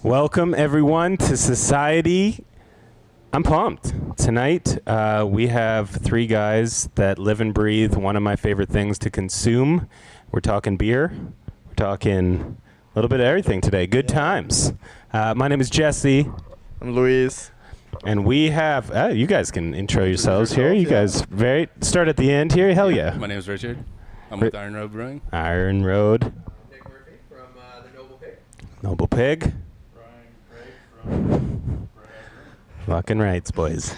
Welcome, everyone, to Society. I'm pumped. Tonight, we have three guys that live and breathe one of my favorite things to consume. We're talking beer. We're talking a little bit of everything today. Good times. My name is Jesse. I'm Luis. And we have, you guys can intro yourselves here. You guys start at the end here. Hell yeah. My name is Richard. I'm with Iron Road Brewing. Iron Road. Nick Murphy from the Noble Pig. Noble Pig. From Fucking rights, boys.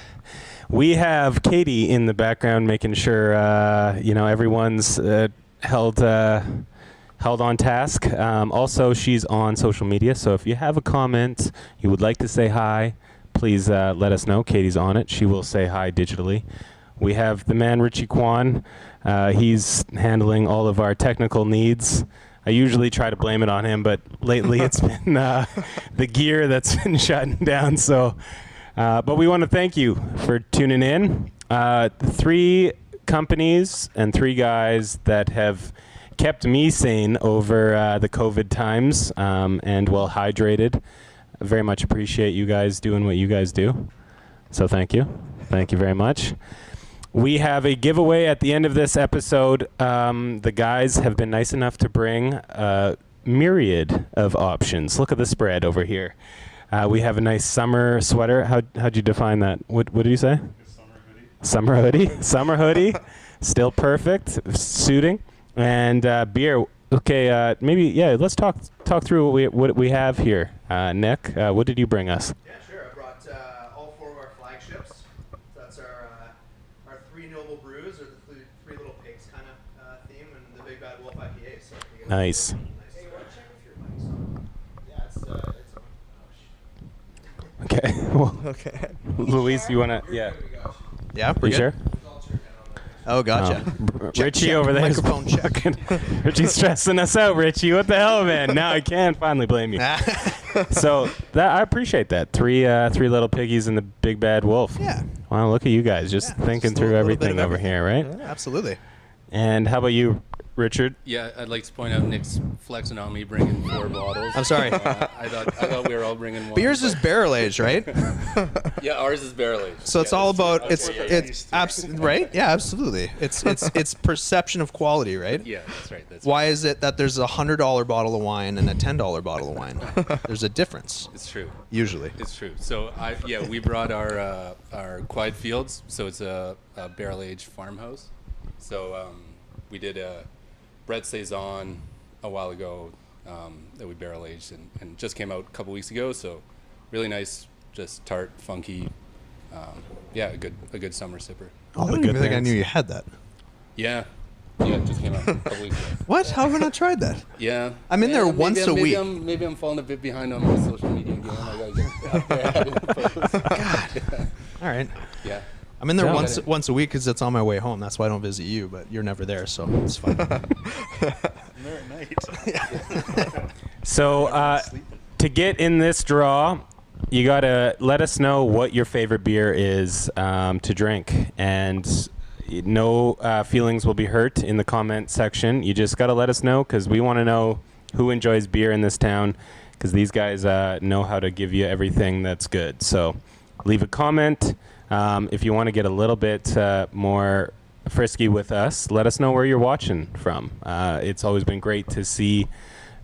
We have Katie in the background making sure, everyone's held on task. Also, she's on social media, so if you have a comment, you would like to say hi, please let us know. Katie's on it. She will say hi digitally. We have the man, Richie Kwan. He's handling all of our technical needs. I usually try to blame it on him, but lately it's been the gear that's been shutting down. So, but we want to thank you for tuning in. Three companies and three guys that have kept me sane over the COVID times and well hydrated. I very much appreciate you guys doing what you guys do. So thank you. Thank you very much. We have a giveaway at the end of this episode. The guys have been nice enough to bring a myriad of options. Look at the spread over here. We have a nice summer sweater. How'd you define that? What did you say? Summer hoodie. Summer hoodie. Still perfect. Suiting. And beer. Okay, let's talk through what we have here. Nick, what did you bring us? Yeah, sure. I brought all four of our flagships. So that's our three noble brews, or the three little pigs kind of theme, and the Big Bad Wolf IPA. So Nice. Hey, want to check if your mic's on? Yeah, it's on. Okay. Well, Okay. Luis, you wanna? Yeah. Yeah, we're You good. sure? Oh, gotcha. Richie over there. Microphone check. Richie's stressing us out, Richie. What the hell, man? Now I can finally blame you. So I appreciate that. Three little piggies and the Big Bad Wolf. Yeah. Wow, look at you guys just thinking just a through little bit everything of over here, right? Yeah, absolutely. And how about you, Richard? Yeah, I'd like to point out Nick's flexing on me bringing 4 bottles. I'm sorry. I thought we were all bringing one. But yours is barrel aged, right? Yeah, ours is barrel aged. So it's all about right? Yeah, absolutely. It's perception of quality, right? Yeah, that's right. Why is it that there's a $100 bottle of wine and a $10 bottle of wine? There's a difference. It's true. Usually. It's true. So we brought our Quiet Fields. So it's a barrel aged farmhouse. So we did a Brett Saison a while ago that we barrel aged and just came out a couple weeks ago. So really nice, just tart, funky. A good summer sipper. I don't even think I knew you had that. Yeah, it just came out a couple weeks ago. What? How have I not tried that? Yeah. I'm in there once a week. Maybe I'm falling a bit behind on my social media game. I gotta get out there. God. All right. Yeah. I'm in there once a week because it's on my way home. That's why I don't visit you, but you're never there, so it's fine. I'm there at night. So to get in this draw, you gotta let us know what your favorite beer is to drink, and no feelings will be hurt in the comment section. You just gotta let us know because we want to know who enjoys beer in this town, because these guys know how to give you everything that's good. So leave a comment. If you want to get a little bit more frisky with us, let us know where you're watching from. It's always been great to see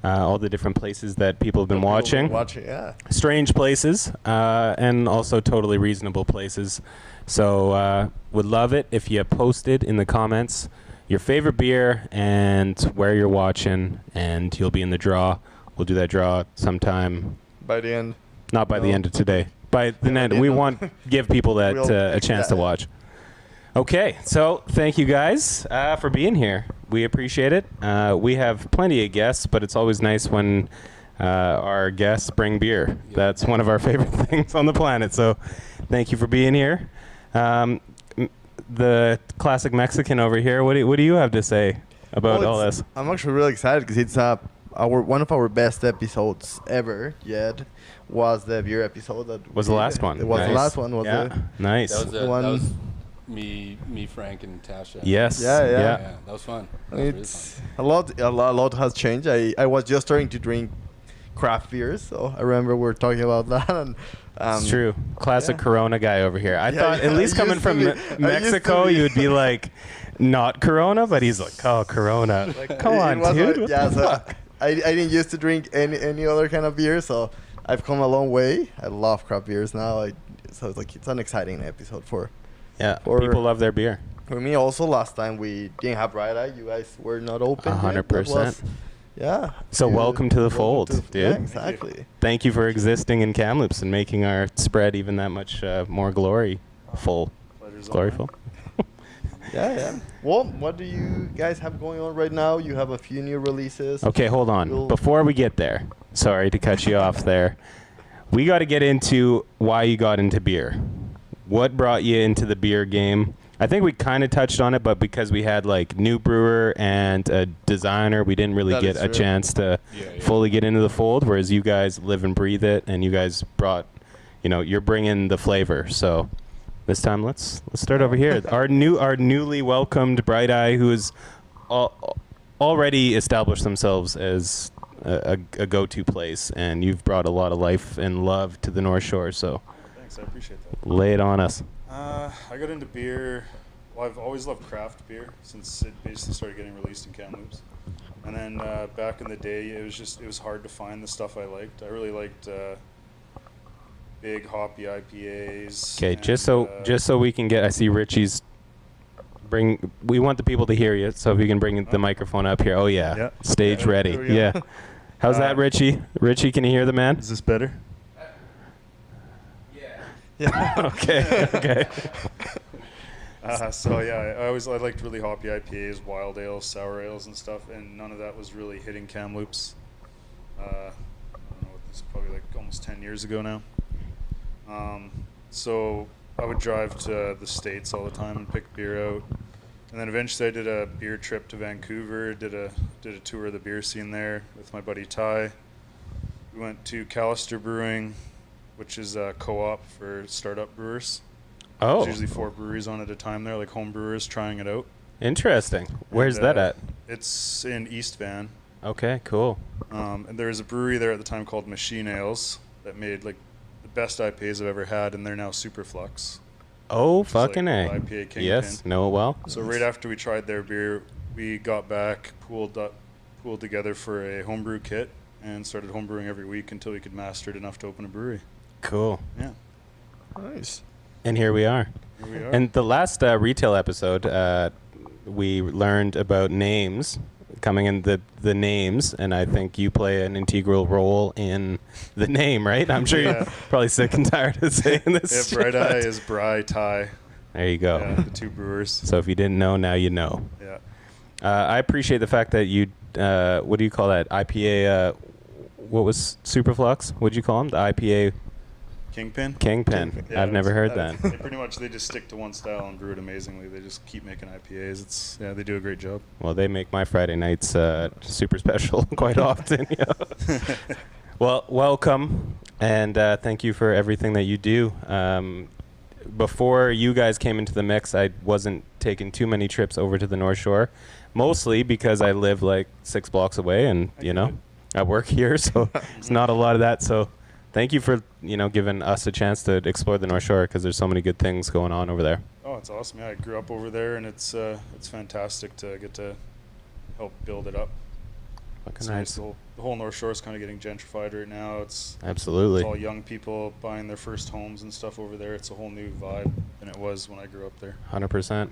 all the different places that people have been watching. Yeah. Strange places and also totally reasonable places. So would love it if you posted in the comments your favorite beer and where you're watching, and you'll be in the draw. We'll do that draw sometime. By the end. Not by the end of today. By the end, we want to give people that a chance to watch. Okay, so thank you guys for being here. We appreciate it. We have plenty of guests, but it's always nice when our guests bring beer. That's one of our favorite things on the planet. So thank you for being here. The classic Mexican over here, what do you have to say about all this? I'm actually really excited because it's one of our best episodes ever yet. Was the beer episode that Was the last one. It was Nice. the last one. Was Yeah, it? nice. That One- was me, Frank, and Tasha. Yes. Yeah. Yeah, that was fun. That was really It's fun. a lot has changed. I was just starting to drink craft beers, so I remember we were talking about that. And It's true. Classic yeah. Corona guy over here. I Yeah, thought at yeah, least I coming used to from be- I used to Mexico, be. you would be like, not Corona, but he's like, oh, Corona. Like, come It on, was dude. like- What yeah, the so fuck? I didn't used to drink any other kind of beer, so I've come a long way. I love craft beers now. So it's an exciting episode for Yeah, or- people love their beer. me. Also, last time we didn't have Bright Eye. You guys were not open. yet. That 100%. was- Yeah. So you- welcome to the welcome fold, to- dude. Yeah, exactly. Thank you for existing in Kamloops and making our spread even that much more gloriful. Pleasure's all mine. Gloriful. Yeah. Well, what do you guys have going on right now? You have a few new releases. Okay, hold on. We'll- Before we get there, sorry to cut you off there. We got to get into why you got into beer. What brought you into the beer game? I think we kind of touched on it, but because we had like new brewer and a designer, we didn't really That get is a true. chance to Yeah. fully get into the fold. Whereas you guys live and breathe it, and you guys brought, you're bringing the flavor. So this time, let's start over here. our newly welcomed Bright Eye, who has already established themselves as a go-to place, and you've brought a lot of life and love to the North Shore. So Thanks, I appreciate that. lay it on us. I got into beer. Well, I've always loved craft beer since it basically started getting released in Kamloops. And then back in the day, it was hard to find the stuff I liked. I really liked big hoppy IPAs. Okay, and, just so we can get. I see Richie's. We want the people to hear you, so if you can bring the microphone up here. Oh yeah, Yeah. stage Yeah, ready. there we go. Yeah. How's that, Richie? Richie, can you hear the man? Is this better? Okay. Okay. So yeah, I liked really hoppy IPAs, wild ales, sour ales, and stuff, and none of that was really hitting Kamloops. I don't know, this is probably like almost 10 years ago now. So I would drive to the States all the time and pick beer out, and then eventually I did a beer trip to Vancouver. Did a tour of the beer scene there with my buddy Ty. We went to Callister Brewing, which is a co-op for startup brewers. Oh, There's usually 4 breweries on at a time there, like home brewers trying it out. interesting. Where's And, that at? It's in East Van. Okay, cool. And there was a brewery there at the time called Machine Ales that made like the best IPAs I've ever had, and they're now Superflux. Oh, Which is, like, fucking the A. IPA kingpin. Yes, know it well. So right after we tried their beer, we got back, pooled together for a homebrew kit, and started homebrewing every week until we could master it enough to open a brewery. Cool. Yeah, Nice. And here we are. here we are. And the last retail episode, we learned about names, coming in the names, and I think you play an integral role in the name, right? I'm sure Yeah. you're probably sick and tired of saying this. Yeah, Bright Eye is Bry Ty. There you go. Yeah, the 2 brewers. So if you didn't know, now you know. Yeah. I appreciate the fact that you, what do you call that? IPA, what was Superflux? What'd you call them? The IPA Kingpin. Kingpin. Yeah, I've never heard that. They pretty much just stick to one style and brew it amazingly. They just keep making IPAs. They do a great job. Well, they make my Friday nights super special quite often. Well, welcome, and thank you for everything that you do. Before you guys came into the mix, I wasn't taking too many trips over to the North Shore, mostly because I live like 6 blocks away, and I work here, so it's not a lot of that. So thank you for giving us a chance to explore the North Shore, because there's so many good things going on over there. Oh, it's awesome. Yeah, I grew up over there, and it's fantastic to get to help build it up. Fucking It's nice. nice. The whole North Shore is kind of getting gentrified right now. It's Absolutely. all young people buying their first homes and stuff over there. It's a whole new vibe than it was when I grew up there. 100%.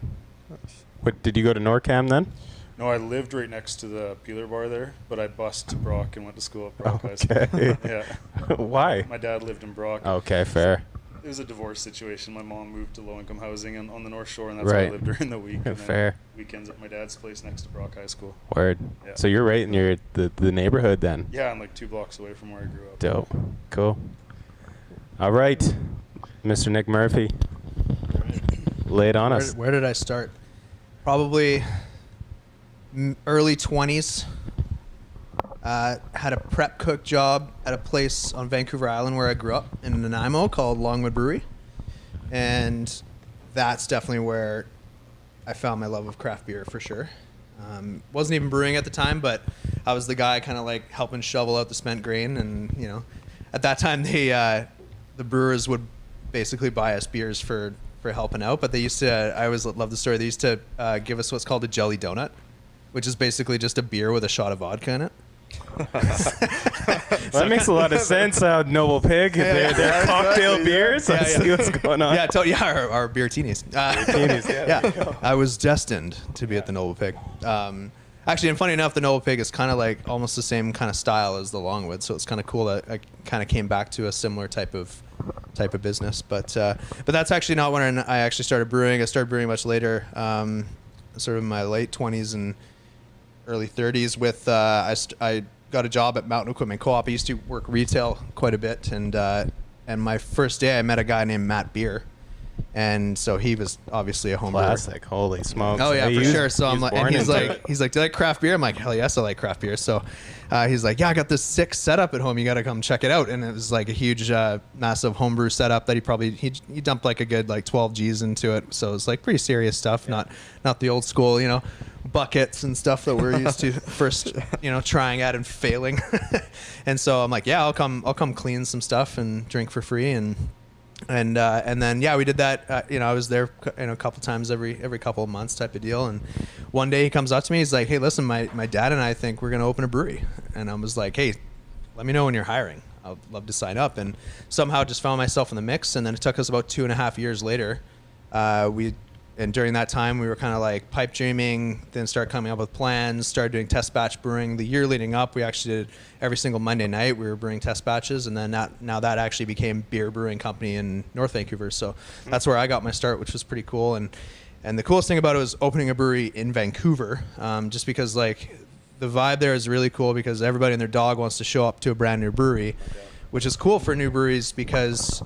What did you go to NorCam then? No, I lived right next to the Peeler Bar there, but I bused to Brock and went to school at Brock High School. Okay. Yeah. Why? My dad lived in Brock. Okay, fair. it was a divorce situation. My mom moved to low-income housing on the North Shore, and that's where I Right. lived during the week. And then Fair. weekends at my dad's place next to Brock High School. Word. Yeah. So you're right in the neighborhood then. Yeah, I'm like 2 blocks away from where I grew up. Dope. Cool. All right, Mr. Nick Murphy, lay it on us. Where did I start? Probably early 20s. Had a prep cook job at a place on Vancouver Island where I grew up in Nanaimo called Longwood Brewery. And that's definitely where I found my love of craft beer for sure. Wasn't even brewing at the time, but I was the guy kind of like helping shovel out the spent grain. And, you know, at that time, the brewers would basically buy us beers for helping out. But they used to, I always love the story, they used to give us what's called a jelly donut, which is basically just a beer with a shot of vodka in it. That makes a lot of sense. Noble Pig, they're cocktail exactly, beers. I see what's going on. Our beer teenies. Yeah, I was destined to be at the Noble Pig. Actually, and funny enough, the Noble Pig is kind of like almost the same kind of style as the Longwood, so it's kind of cool that I kind of came back to a similar type of business. But that's actually not when I actually started brewing. I started brewing much later, sort of in my late 20s and early 30s. With I got a job at Mountain Equipment Co-op. I used to work retail quite a bit, and my first day I met a guy named Matt Beer. And so he was obviously a home brewer. Classic. Holy smokes. Oh yeah, Hey, for you- sure. So he I'm was like, and born he's into like, it. do you like craft beer? I'm like, hell yes, I like craft beer. So he's like, yeah, I got this sick setup at home. You got to come check it out. And it was like a huge, massive homebrew setup that he dumped like a good like 12 G's into it. So it's like pretty serious stuff, not the old school, buckets and stuff that we're used to first, trying at and failing. And so I'm like, yeah, I'll come clean some stuff and drink for free. And then we did that. I was there a couple times every couple of months type of deal. And one day he comes up to me. He's like, "Hey, listen, my dad and I think we're gonna open a brewery." And I was like, "Hey, let me know when you're hiring. I'd love to sign up." And somehow just found myself in the mix. And then it took us about 2.5 years later. And during that time, we were kind of like pipe dreaming, then started coming up with plans, started doing test batch brewing. The year leading up, we actually did every single Monday night, we were brewing test batches. And then now that actually became Beer Brewing Company in North Vancouver. So that's where I got my start, which was pretty cool. And the coolest thing about it was opening a brewery in Vancouver, just because like the vibe there is really cool because everybody and their dog wants to show up to a brand new brewery, which is cool for new breweries because,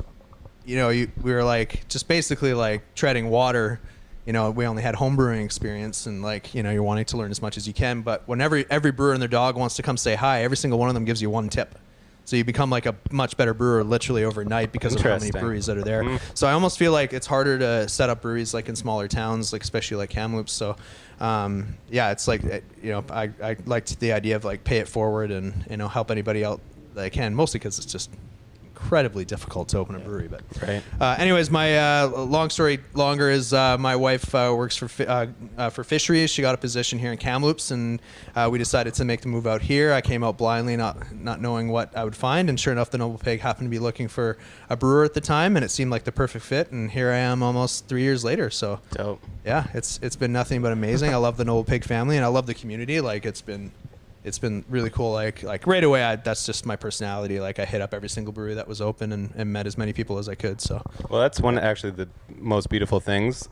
we were like just basically like treading water. We only had home brewing experience and like, you're wanting to learn as much as you can. But whenever every brewer and their dog wants to come say hi, every single one of them gives you one tip. So you become like a much better brewer literally overnight because of how many breweries that are there. Mm. So I almost feel like it's harder to set up breweries like in smaller towns, like especially like Kamloops. So it's like, I liked the idea of like pay it forward and, help anybody out that I can, mostly because it's just incredibly difficult to open a brewery. But anyways, my long story longer is my wife works for fisheries. She got a position here in Kamloops, and we decided to make the move out here. I came out blindly, not knowing what I would find, and sure enough, the Noble Pig happened to be looking for a brewer at the time, and it seemed like the perfect fit. And here I am, almost 3 years later. So dope. Yeah, it's been nothing but amazing. I love the Noble Pig family, and I love the community. Like it's been really cool. Like right away, that's just my personality. Like I hit up every single brewery that was open and met as many people as I could. So well, that's one actually the most beautiful things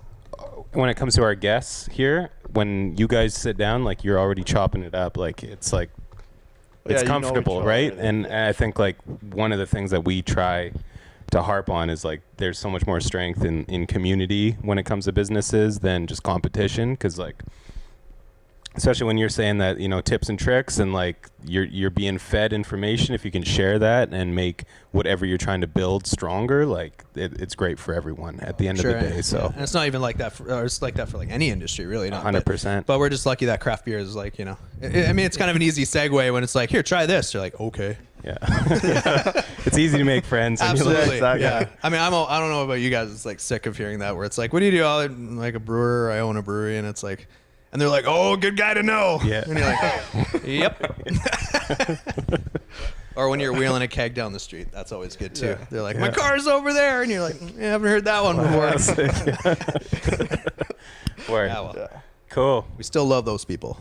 when it comes to our guests here. When you guys sit down, like you're already chopping it up. Like it's comfortable, right? And I think like one of the things that we try to harp on is like there's so much more strength in community when it comes to businesses than just competition, because like especially when you're saying that, tips and tricks and like you're being fed information, if you can share that and make whatever you're trying to build stronger, like it's great for everyone at the end of the day. So and it's not even like that it's like that for like any industry, really. 100%. But we're just lucky that craft beer is like, it's kind of an easy segue when it's like, here, try this. You're like, okay. Yeah. It's easy to make friends. Absolutely. Exactly. Yeah. I mean, I don't know about you guys. It's like sick of hearing that where it's like, what do you do? I'm like a brewer. I own a brewery. And it's like, and they're like, oh, good guy to know. Yeah. And you're like, yep. Or when you're wheeling a keg down the street, that's always good too. Yeah. They're like, my car's over there. And you're like, I haven't heard that one before. Word. Yeah, well, cool. we still love those people.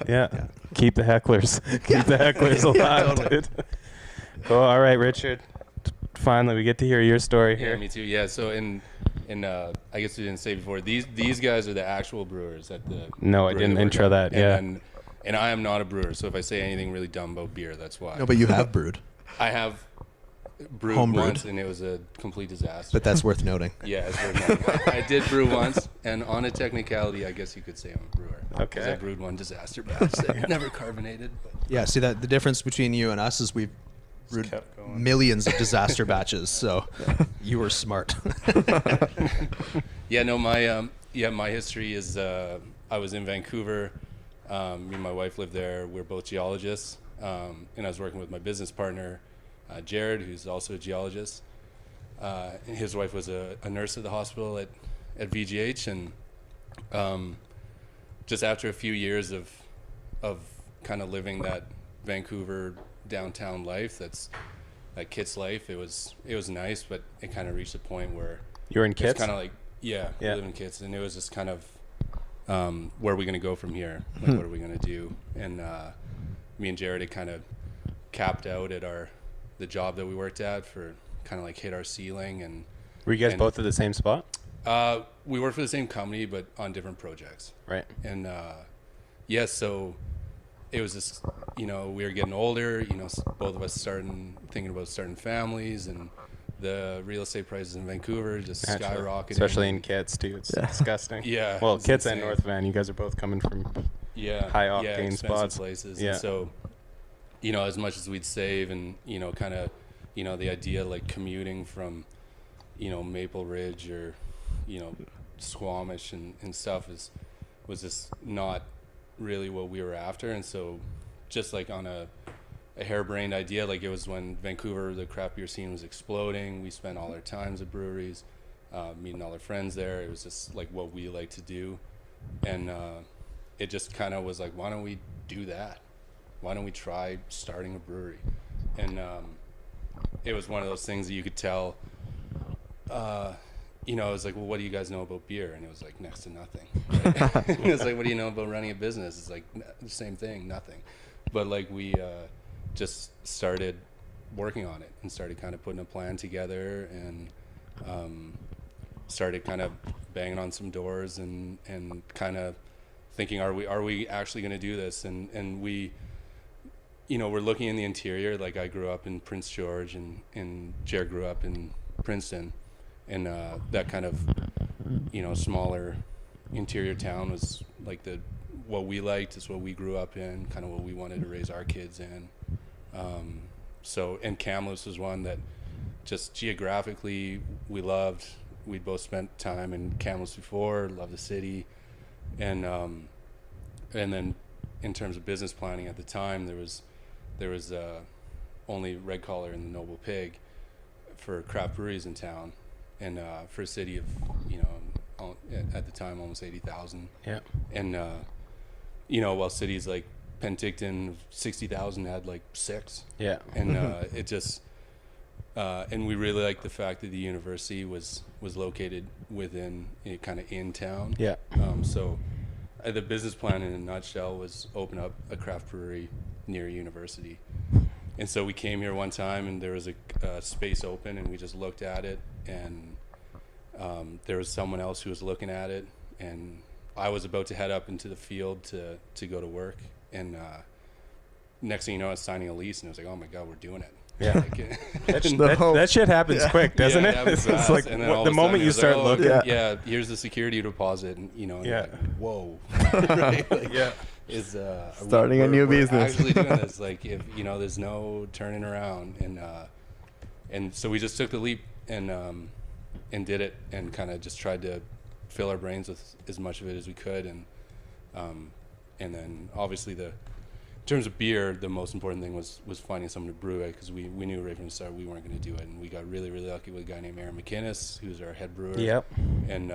Yeah. Keep the hecklers. Keep the hecklers alive, Totally. dude. Cool. All right, Richard. Finally, we get to hear your story Yeah, here. me too. Yeah, so I guess we didn't say before, these guys are the actual brewers at the No, I brewery didn't we're intro at. that, yeah. And I am not a brewer, so if I say anything really dumb about beer, that's why. No, but you have brewed. I have brewed Home brewed. once, and it was a complete disaster. But that's worth noting. Yeah, it's worth noting. I did brew once, and on a technicality, I guess you could say I'm a brewer. Because Okay. I brewed one disaster batch that never carbonated. But Yeah, see that the difference between you and us is we've brewed kept going. millions of disaster batches. So you were smart. yeah, no, my history is I was in Vancouver. Me and my wife lived there. We're both geologists, and I was working with my business partner, Jared, who's also a geologist. And his wife was a nurse at the hospital at VGH, and just after a few years of kind of living that Vancouver downtown life, that Kits life, it was nice, but it kind of reached a point where You were in it's Kits? kind of like we Yeah. live in Kits, and it was just kind of where are we going to go from here? Like, what are we going to do? And me and Jared had kind of capped out at the job that we worked at for kind of like hit our ceiling, and Were you guys and- both at the same spot? we worked for the same company but on different projects. Right. And yeah, so it was just, we were getting older, both of us thinking about starting families, and the real estate prices in Vancouver just Naturally. skyrocketed. Especially in Kits, too. It's disgusting. Yeah, Well, it's Kits and insane. North Van, you guys are both coming from high octane expensive spots. places. Yeah. And so, as much as we'd save, and kind of, the idea like commuting from, Maple Ridge or, Squamish and stuff was just not really what we were after. And so, just like on a harebrained idea, like it was when Vancouver, the craft beer scene was exploding. We spent all our times at breweries, meeting all our friends there. It was just like what we like to do, and it just kind of was like, why don't we do that? Why don't we try starting a brewery? And it was one of those things that you could tell. It was like, well, what do you guys know about beer? And it was like next to nothing. Right? It was like, what do you know about running a business? It's like the same thing, nothing. But like we just started working on it and started kind of putting a plan together, and started kind of banging on some doors and kind of thinking, are we actually going to do this? And we, we're looking in the interior. Like I grew up in Prince George, and Jared grew up in Princeton, and that kind of, smaller interior town was like what we liked, is what we grew up in, kind of what we wanted to raise our kids in. And Kamloops was one that just geographically we loved. We'd both spent time in Kamloops before, loved the city, and then in terms of business planning at the time, there was only Red Collar and the Noble Pig for craft breweries in town, and for a city of at the time almost 80,000. Yeah. And while cities like Penticton 60,000 had like 6. Yeah. And it just and we really liked the fact that the university was located within kind of in town. Yeah. So the business plan in a nutshell was open up a craft brewery near a university. And so we came here one time, and there was a space open, and we just looked at it, and there was someone else who was looking at it, and I was about to head up into the field to go to work, and next thing you know, I was signing a lease, and I was like, oh my God, we're doing it. Yeah. Like, That shit happens quick, doesn't yeah, it? happens It's fast. like And then all the of a moment sudden you it was start like, oh, looking. okay, yeah, here's the security deposit, and and Yeah. you're like, whoa, right? Like, Yeah. is Starting a new business. Actually doing this, like if there's no turning around, and so we just took the leap and did it, and kind of just tried to fill our brains with as much of it as we could, and then obviously in terms of beer, the most important thing was finding someone to brew it, because we knew right from the start we weren't going to do it, and we got really, really lucky with a guy named Aaron McInnes, who's our head brewer. Yep. And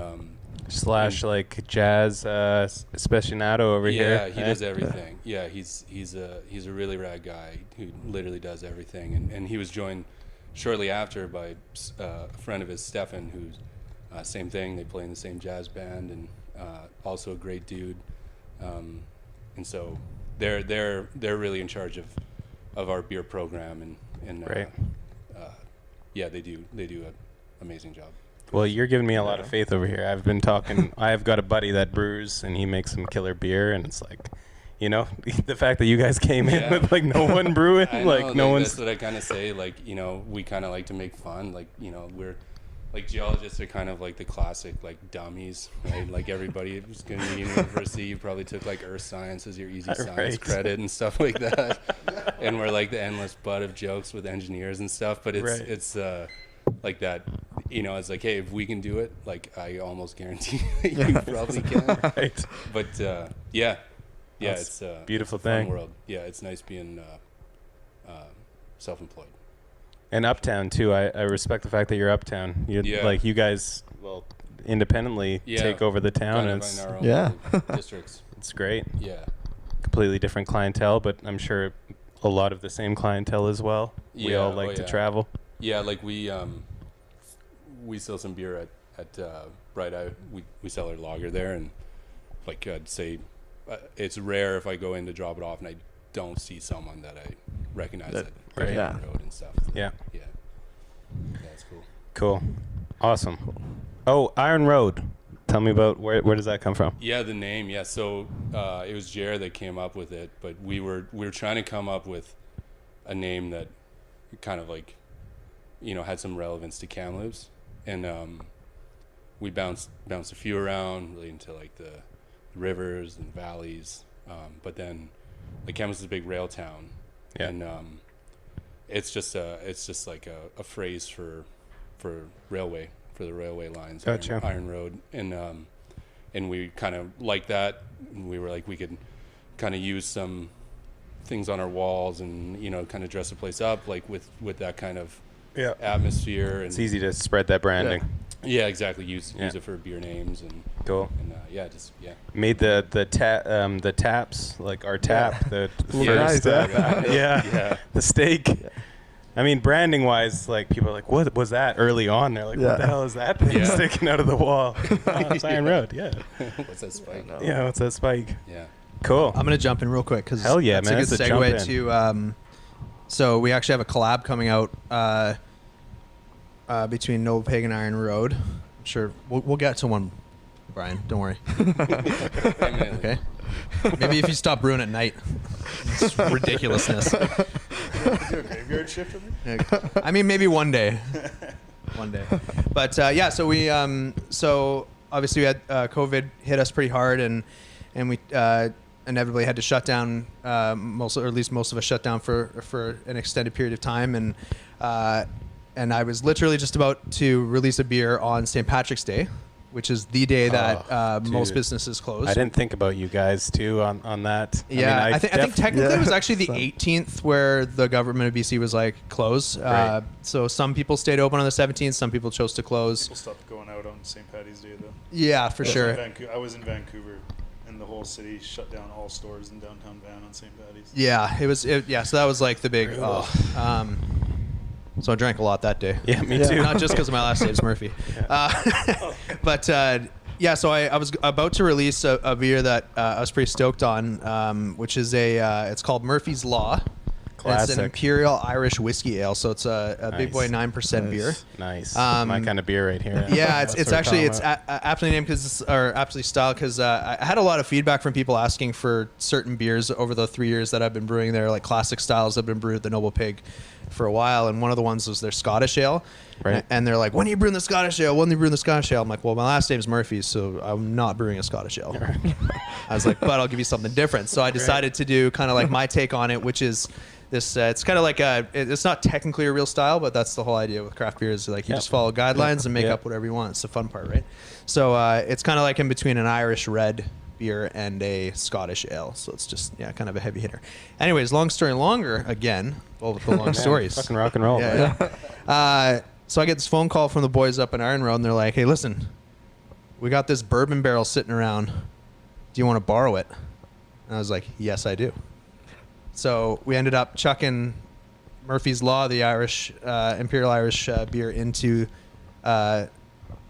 Slash like jazz aficionado over here. yeah, he does everything. Yeah, he's a really rad guy who literally does everything, and he was joined shortly after by a friend of his, Stefan, who's same thing. They play in the same jazz band, and also a great dude. And so they're really in charge of our beer program, and Right. yeah, they do an amazing job. Well, you're giving me a lot of faith over here. I've been talking. I've got a buddy that brews, and he makes some killer beer, and it's like, you know, the fact that you guys came in Yeah. with like no one brewing, I like know, no one's. That's what I kind of say. Like, you know, we kind of like to make fun. Like, you know, we're like geologists are kind of like the classic like dummies, right? Like everybody who's going to university, you probably took like earth science as your easy science Right. credit and stuff like that. And we're like the endless butt of jokes with engineers and stuff. But it's Right. it's like that. You know, it's like, hey, if we can do it, like I almost guarantee you probably can. Right. But yeah, That's it's a beautiful it's a fun thing. world. Yeah, it's nice being self-employed. And uptown too. I respect the fact that you're uptown. You Yeah. like you guys will independently Yeah. take over the town, Kind and of it's in our own Yeah. little districts. it's great. Yeah. Completely different clientele, but I'm sure a lot of the same clientele as well. We Yeah, all oh, like to yeah. travel. Yeah, like we sell some beer at Bright Eye. We sell our lager there, and like I'd say, it's rare if I go in to drop it off and I don't see someone that I recognize That- at right. the Yeah. road and stuff. Yeah. Yeah. That's cool. Cool. Awesome. Oh, Iron Road. Tell me about where does that come from? Yeah, the name. Yeah, so it was Jared that came up with it, but we were trying to come up with a name that kind of like, you know, had some relevance to Kamloops, and we bounced a few around relating to like the rivers and valleys, but then like Kamloops is a big rail town, Yeah. and it's just like a phrase for railway, for the railway lines. Gotcha. Iron Road, and we kind of like that. And we were like, we could kind of use some things on our walls, and you know, kind of dress the place up like with that kind of atmosphere. And It's easy to spread that branding. yeah, exactly. Use Yeah. it for beer names and Cool. yeah, just yeah. Made the taps like our tap the Look first nice, yeah. Yeah. The steak. I mean, branding wise, like people are like, what was that early on? They're like, what the Yeah. hell is that thing Yeah. sticking out of the wall? Oh, it's Iron Road. Yeah. What's that spike? know. Yeah. What's that spike? Yeah. Cool. I'm gonna jump in real quick because Hell yeah, that's man, a good that's a jump segue in. to. So we actually have a collab coming out between Noble Pig and Iron Road. I'm sure we'll get to one, Brian. Don't worry. Okay. Maybe if you stop brewing at night, it's ridiculousness. Do a graveyard shift with me? I mean, maybe one day. One day. But yeah, so we so obviously we had COVID hit us pretty hard, and we inevitably had to shut down most of us shut down for an extended period of time, and I was literally just about to release a beer on St. Patrick's Day, which is the day that most dude. businesses close. I didn't think about you guys too on that. Yeah, I think technically Yeah. it was actually the So- 18th where the government of BC was like close. Right. So some people stayed open on the 17th, some people chose to close. People stopped going out on St. Patty's Day though. Yeah, for sure. I was in Vancouver, and the whole city shut down all stores in downtown Van on St. Patty's. Yeah, yeah, so that was like the big. So I drank a lot that day. Yeah, me Yeah. too. Not just because my last name is Murphy. But yeah, so I was about to release a beer that I was pretty stoked on, which is it's called Murphy's Law. And it's Classic. an Imperial Irish Whiskey Ale, so it's a big boy Nice. 9% beer. Nice. Um, My kind of beer right here. Yeah, That's it's what we're actually talking about. aptly named aptly styled because I had a lot of feedback from people asking for certain beers over the 3 years that I've been brewing there, like classic styles that have been brewed at the Noble Pig for a while, and one of the ones was their Scottish Ale. Right. And they're like, when are you brewing the Scottish Ale? When are you brewing the Scottish Ale? I'm like, well, my last name's Murphy, so I'm not brewing a Scottish Ale. I was like, but I'll give you something different. So I decided to do kind of like my take on it, which is this. It's kind of like it's not technically a real style, but that's the whole idea with craft beer is like you Yep. just follow guidelines and make Yep. up whatever you want. It's the fun part, right? So it's kind of like in between an Irish red beer and a Scottish ale. So it's just, kind of a heavy hitter. Anyways, long story longer, again, all with the long Man, stories. Fucking rock and roll. Yeah, man. yeah. So I get this phone call from the boys up in Iron Road, and they're like, hey, listen, we got this bourbon barrel sitting around. Do you want to borrow it? And I was like, yes, I do. So we ended up chucking Murphy's Law, the Irish Imperial Irish beer, into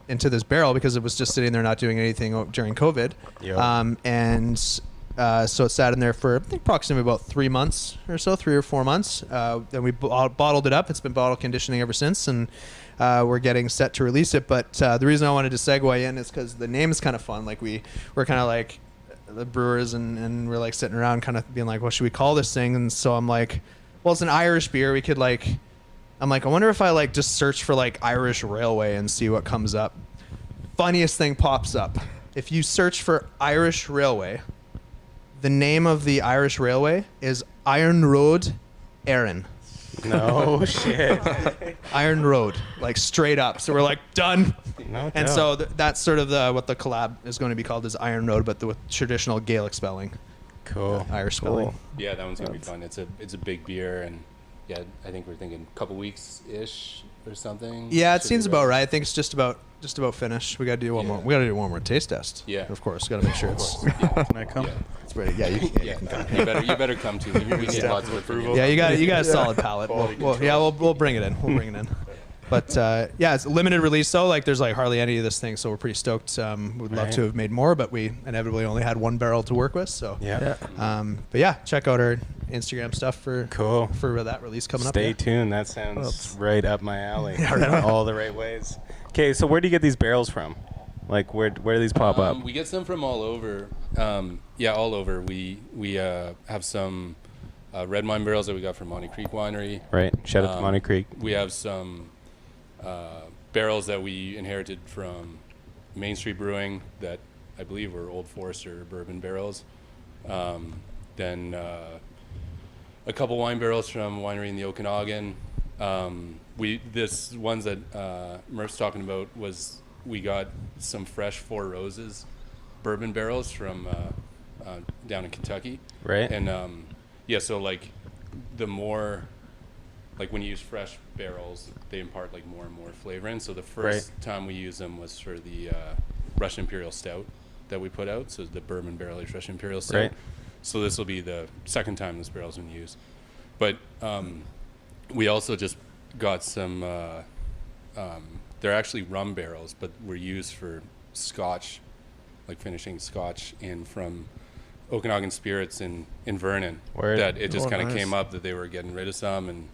this barrel because it was just sitting there not doing anything during COVID. Yo. And So it sat in there for I think approximately about 3 months or so, 3 or 4 months. Then we bottled it up. It's been bottle conditioning ever since, and we're getting set to release it. But the reason I wanted to segue in is because the name is kind of fun. Like we're kind of like the brewers, and we're like sitting around kind of being like, what should we call this thing? And so I'm like, well, it's an Irish beer. We could like, I'm like, I wonder if I like just search for like Irish Railway and see what comes up. Funniest thing pops up. If you search for Irish Railway, the name of the Irish Railway is Iron Road Erin. No shit. Iron Road, like straight up. So we're like, done. No And doubt. so that's sort of what the collab is going to be called, is Iron Road, but with traditional Gaelic spelling, Cool. Irish spelling. Cool. Yeah, that one's gonna be fun. It's a big beer, and yeah, I think we're thinking a couple weeks ish or something. Yeah, it Should seems be about ready. right. I think it's just about finished. We got to do one more. We got to do one more taste test. Yeah. Of course. Got to make sure it's Can I come? Yeah, it's ready. Yeah, yeah. You better come too. We need lots of approval. Yeah, you got a solid palate. We'll bring it in. We'll bring it in. But yeah, it's a limited release though. Like there's like hardly any of this thing, so we're pretty stoked. We'd love Right. to have made more, but we inevitably only had one barrel to work with. So Yeah. But yeah, check out our Instagram stuff for Cool. that release coming up. Stay Yeah. tuned. That sounds right up my alley. Yeah, right on. All the right ways. Okay, so where do you get these barrels from? Like where do these pop up? We get some from all over. All over. We have some red wine barrels that we got from Monty Creek Winery. Right. Shout out to Monty Creek. We have some barrels that we inherited from Main Street Brewing that I believe were Old Forester bourbon barrels. Then a couple wine barrels from winery in the Okanagan. This ones that Murph's talking about was we got some fresh Four Roses bourbon barrels from down in Kentucky. Right. And so like the more, like when you use fresh barrels, they impart like more and more flavor in. So the first time we used them was for the Russian Imperial Stout that we put out. So the bourbon barrel aged Russian Imperial Stout. Right. So this will be the second time this barrel's been used. But we also just got some, they're actually rum barrels, but were used for Scotch, like finishing Scotch in from Okanagan Spirits in Vernon. Word. That it just kind of nice. came up that they were getting rid of some, and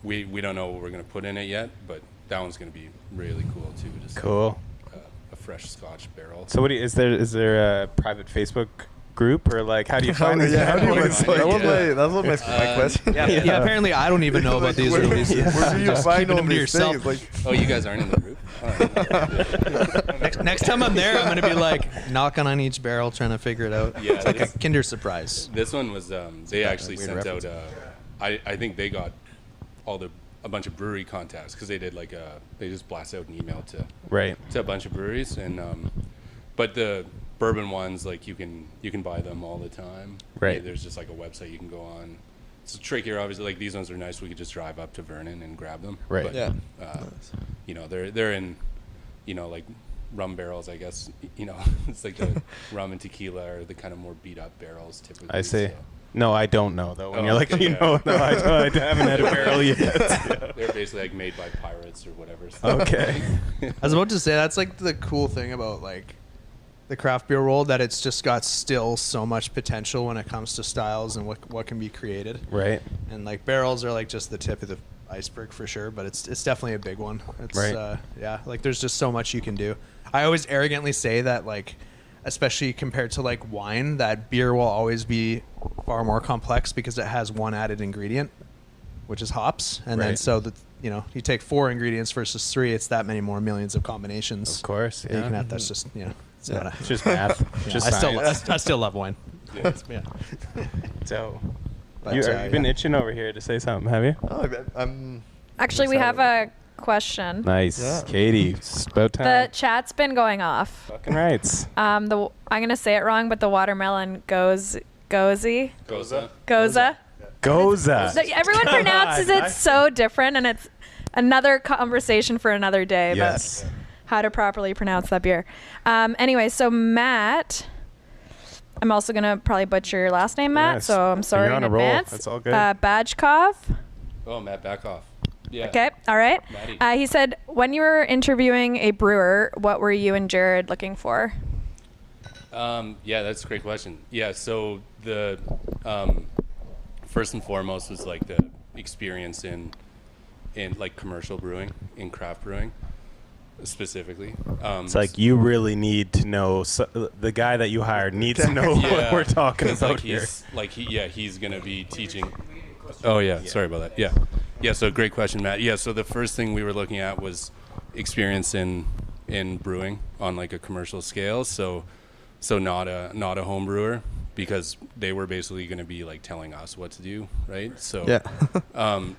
we don't know what we're going to put in it yet, but that one's going to be really cool too. Just Cool. a fresh Scotch barrel. So is there a private Facebook group, or like how do you find these? Yeah, how do you barrels? that was my question. Yeah, apparently I don't even know about these releases. Where do you Just find keeping all them to these yourself. things? Like, Oh, you guys aren't in the group? Next time I'm there, I'm gonna be like knocking on each barrel, trying to figure it out. Yeah, It's like a this- Kinder Surprise. This one was they actually weird sent reference. out. I think they got a bunch of brewery contacts because they did like they just blast out an email Right. to a bunch of breweries, and but the bourbon ones, like you can buy them all the time. Right. There's just like a website you can go on. It's trickier, obviously. Like these ones are nice. We could just drive up to Vernon and grab them. Right. But, Yeah. They're in, like rum barrels, I guess. It's like the rum and tequila are the kind of more beat up barrels typically. I see. so. No, I don't know though. When Oh, you're like, okay, yeah. no, I haven't had a barrel yet. They're basically like made by pirates or whatever. So. Okay. I was about to say that's like the cool thing about like the craft beer world, that it's just got still so much potential when it comes to styles and what can be created. Right. And like barrels are like just the tip of the iceberg for sure, but it's definitely a big one. It's Right. like there's just so much you can do. I always arrogantly say that, like, especially compared to like wine, that beer will always be far more complex because it has one added ingredient, which is hops. And then Right. so that, you take 4 ingredients versus 3, it's that many more millions of combinations. Of course. that you Yeah. can have. That's just, it's not a, It's just math. Just I science. still love wine. Yeah. Yeah. So, But, you've been yeah. itching over here to say something, have you? oh, I'm Actually, we have a question. Nice. Yeah. Katie, it's about The time. chat's been going off. Fucking rights. I'm gonna say it wrong, but the watermelon gozy. Goza. Goza. Goza. Everyone pronounces it so different, and it's another conversation for another day. Yes. About how to properly pronounce that beer. Anyway, so Matt, I'm also gonna probably butcher your last name, Matt. Yes. So I'm sorry You're on in a roll. advance. That's all good. Bajkov. Oh, Matt, back off. Yeah. Okay, all right. Matty. He said, when you were interviewing a brewer, what were you and Jared looking for? Yeah, that's a great question. Yeah, so the first and foremost was like the experience in like commercial brewing, in craft brewing specifically. It's like you really need to know. The guy that you hired needs to know what we're talking it's about like here. he's gonna be teaching. Oh yeah, sorry about that. Yeah. So great question, Matt. Yeah, so the first thing we were looking at was experience in brewing on like a commercial scale. So not a home brewer, because they were basically going to be like telling us what to do, right? So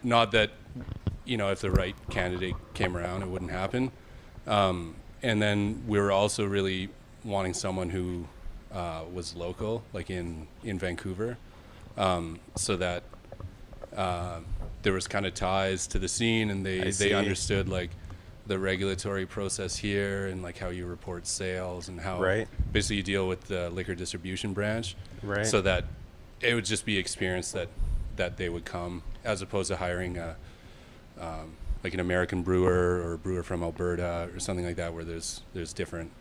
not that, if the right candidate came around, it wouldn't happen. And then we were also really wanting someone who was local, like in Vancouver, so that there was kind of ties to the scene, and they understood like the regulatory process here, and like how you report sales, and how basically you deal with the liquor distribution branch, so that it would just be experience that they would come, as opposed to hiring like an American brewer or a brewer from Alberta or something like that, where there's different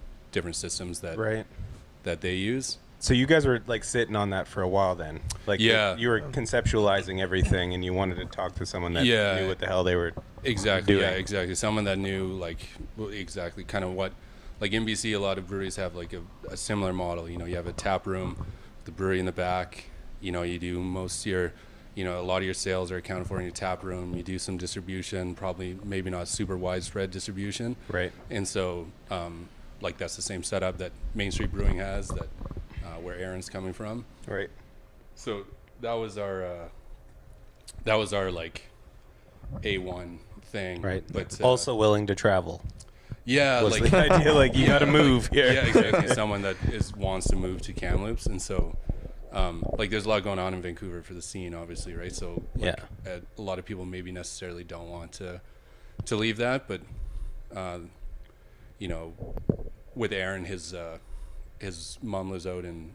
systems that they use. So you guys were like sitting on that for a while then, like you were conceptualizing everything, and you wanted to talk to someone that knew what the hell they were exactly doing. Yeah, exactly. Someone that knew like exactly kind of what, like in BC, a lot of breweries have like a similar model. You have a tap room, the brewery in the back. You do most of your, a lot of your sales are accounted for in your tap room. You do some distribution, probably maybe not super widespread distribution. Right. And so, like that's the same setup that Main Street Brewing has, that where Aaron's coming from. Right. So that was our like A1 thing. Right. But also willing to travel. Yeah, Was like the idea, like you got to move here. Yeah, exactly. Someone that wants to move to Kamloops, and so like there's a lot going on in Vancouver for the scene, obviously, right? So like, a lot of people maybe necessarily don't want to leave that, but with Aaron, his mom lives out in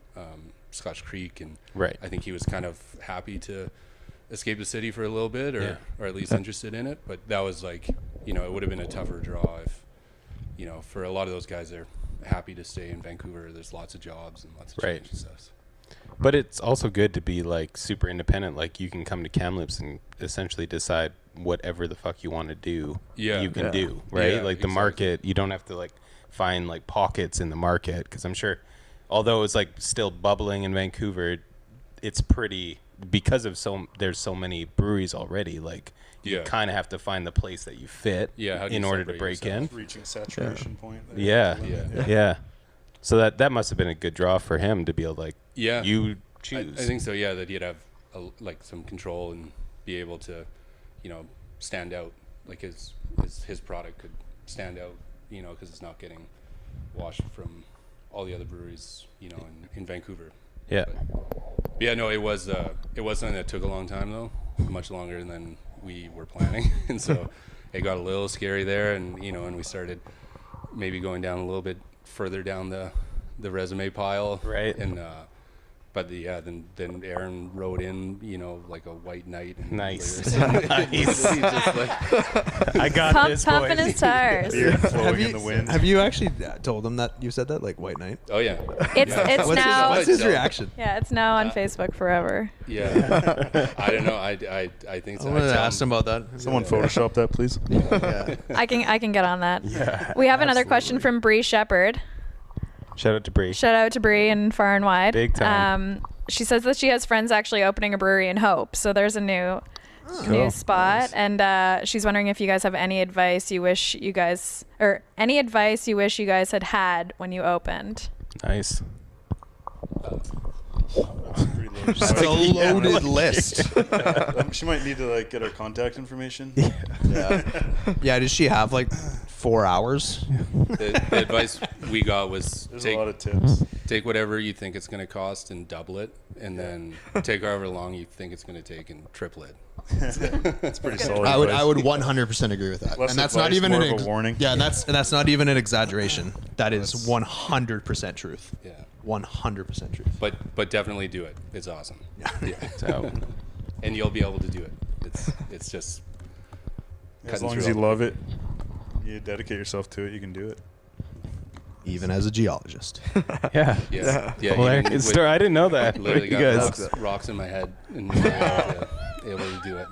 Scotch Creek, and I think he was kind of happy to escape the city for a little bit, or at least interested in it. But that was like, it would have been a tougher draw if, for a lot of those guys, they're happy to stay in Vancouver. There's lots of jobs and lots of change and stuff. But it's also good to be like super independent. Like you can come to Kamloops and essentially decide whatever the fuck you want to do. You can do, right? Yeah, like the market, you don't have to like find like pockets in the market, because I'm sure, although it's like still bubbling in Vancouver, it's pretty, because of there's so many breweries already. Like you kind of have to find the place that you fit in order to break in. Reaching saturation point. Yeah. So that must have been a good draw for him to be able to like, you choose. I think so. Yeah, that he'd have like some control and be able to, stand out. Like his product could stand out, because it's not getting washed from all the other breweries, in Vancouver. Yeah. But yeah, no, it was something that took a long time though, much longer than we were planning, and so it got a little scary there, and and we started maybe going down a little bit further down the resume pile, and but then Aaron wrote in, like a white knight. And nice. Just like, I got this, boys. Pumping his tires. Beard flowing in the wind. Have you actually told him that you said that, like White Knight? oh yeah. It's now. What's his reaction? Yeah, it's now on Facebook forever. Yeah. I don't know. I think so. I'm gonna ask him about that. Someone Photoshop that, please. I can get on that. Yeah, we have another question from Bree Shepherd. Shout out to Bree. Shout out to Bree and Far and Wide. Big time. She says that she has friends actually opening a brewery in Hope. So there's a new spot. Nice. And she's wondering if you guys have any advice you wish you guys had when you opened. Nice. That's a loaded list. She might need to like get our contact information. Yeah. Does she have like 4 hours? The advice we got was There's a lot of tips. Take whatever you think it's going to cost and double it, and then take however long you think it's going to take and triple it. That's pretty solid. I would 100% agree with that. Less and that's advice, not even more an of a warning. Yeah, and that's not even an exaggeration. That is 100% truth. Yeah. 100% truth. But definitely do it. It's awesome. Yeah. So, and you'll be able to do it. It's just as long as you love it, you dedicate yourself to it, you can do it. even as a geologist. Yeah. Yeah. Hilarious even with- story. I didn't know that. Literally You got guys. rocks in my head and able to do it.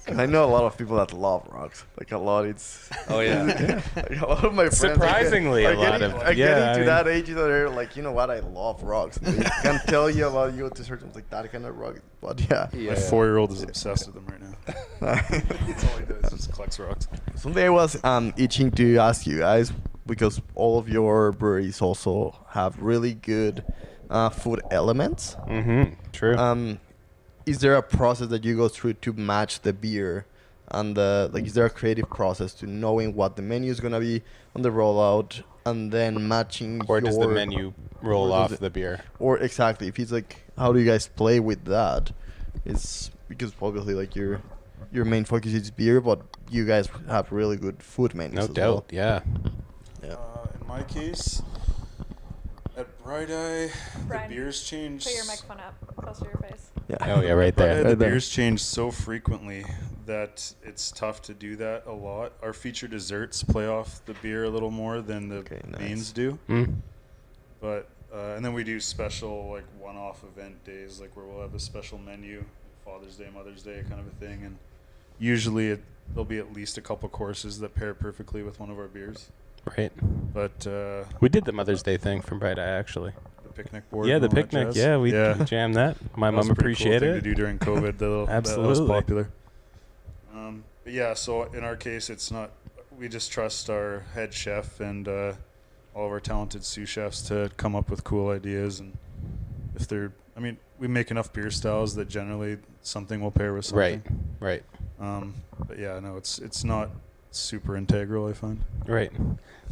And I know a lot of people that love rocks. Like a lot, it's. Oh yeah. Like a lot of my friends. Surprisingly, are a lot getting, of- are yeah, getting I to mean- that age that they're like, you know what? I love rocks. They can tell you about you to certain like that kind of rock. But yeah. Yeah. My 4-year-old is obsessed with them right now. That's all he does. Just collects rocks. Something I was itching to ask you guys, because all of your breweries also have really good food elements. Mm-hmm. True. Is there a process that you go through to match the beer, and is there a creative process to knowing what the menu is gonna be on the rollout, and then matching? Or does the menu roll or does off the beer? Or exactly, if it's like, how do you guys play with that? It's because obviously like your main focus is beer, but you guys have really good food menus. No as doubt. well. Yeah. Yeah. In my case, at Bright Eye, Brian, the beers change. Put your microphone up close to your face. Yeah. Oh yeah, right there. The Right there. beers change so frequently that it's tough to do that a lot. Our feature desserts play off the beer a little more than the Okay, nice. mains do. Mm. But and then we do special like one-off event days, like where we'll have a special menu, Father's Day, Mother's Day kind of a thing, and usually there'll be at least a couple courses that pair perfectly with one of our beers. Right. But We did the Mother's Day thing from Bright Eye actually. the picnic board. Yeah, and the all that picnic. jazz. Yeah, we jammed that. My That was mom a pretty cool appreciated thing it. to do during COVID. That was Absolutely. popular. But yeah, so in our case, it's not. We just trust our head chef and all of our talented sous chefs to come up with cool ideas. And if they're, I mean, we make enough beer styles that generally something will pair with something. Right. But yeah, no, it's not super integral, I find. Right.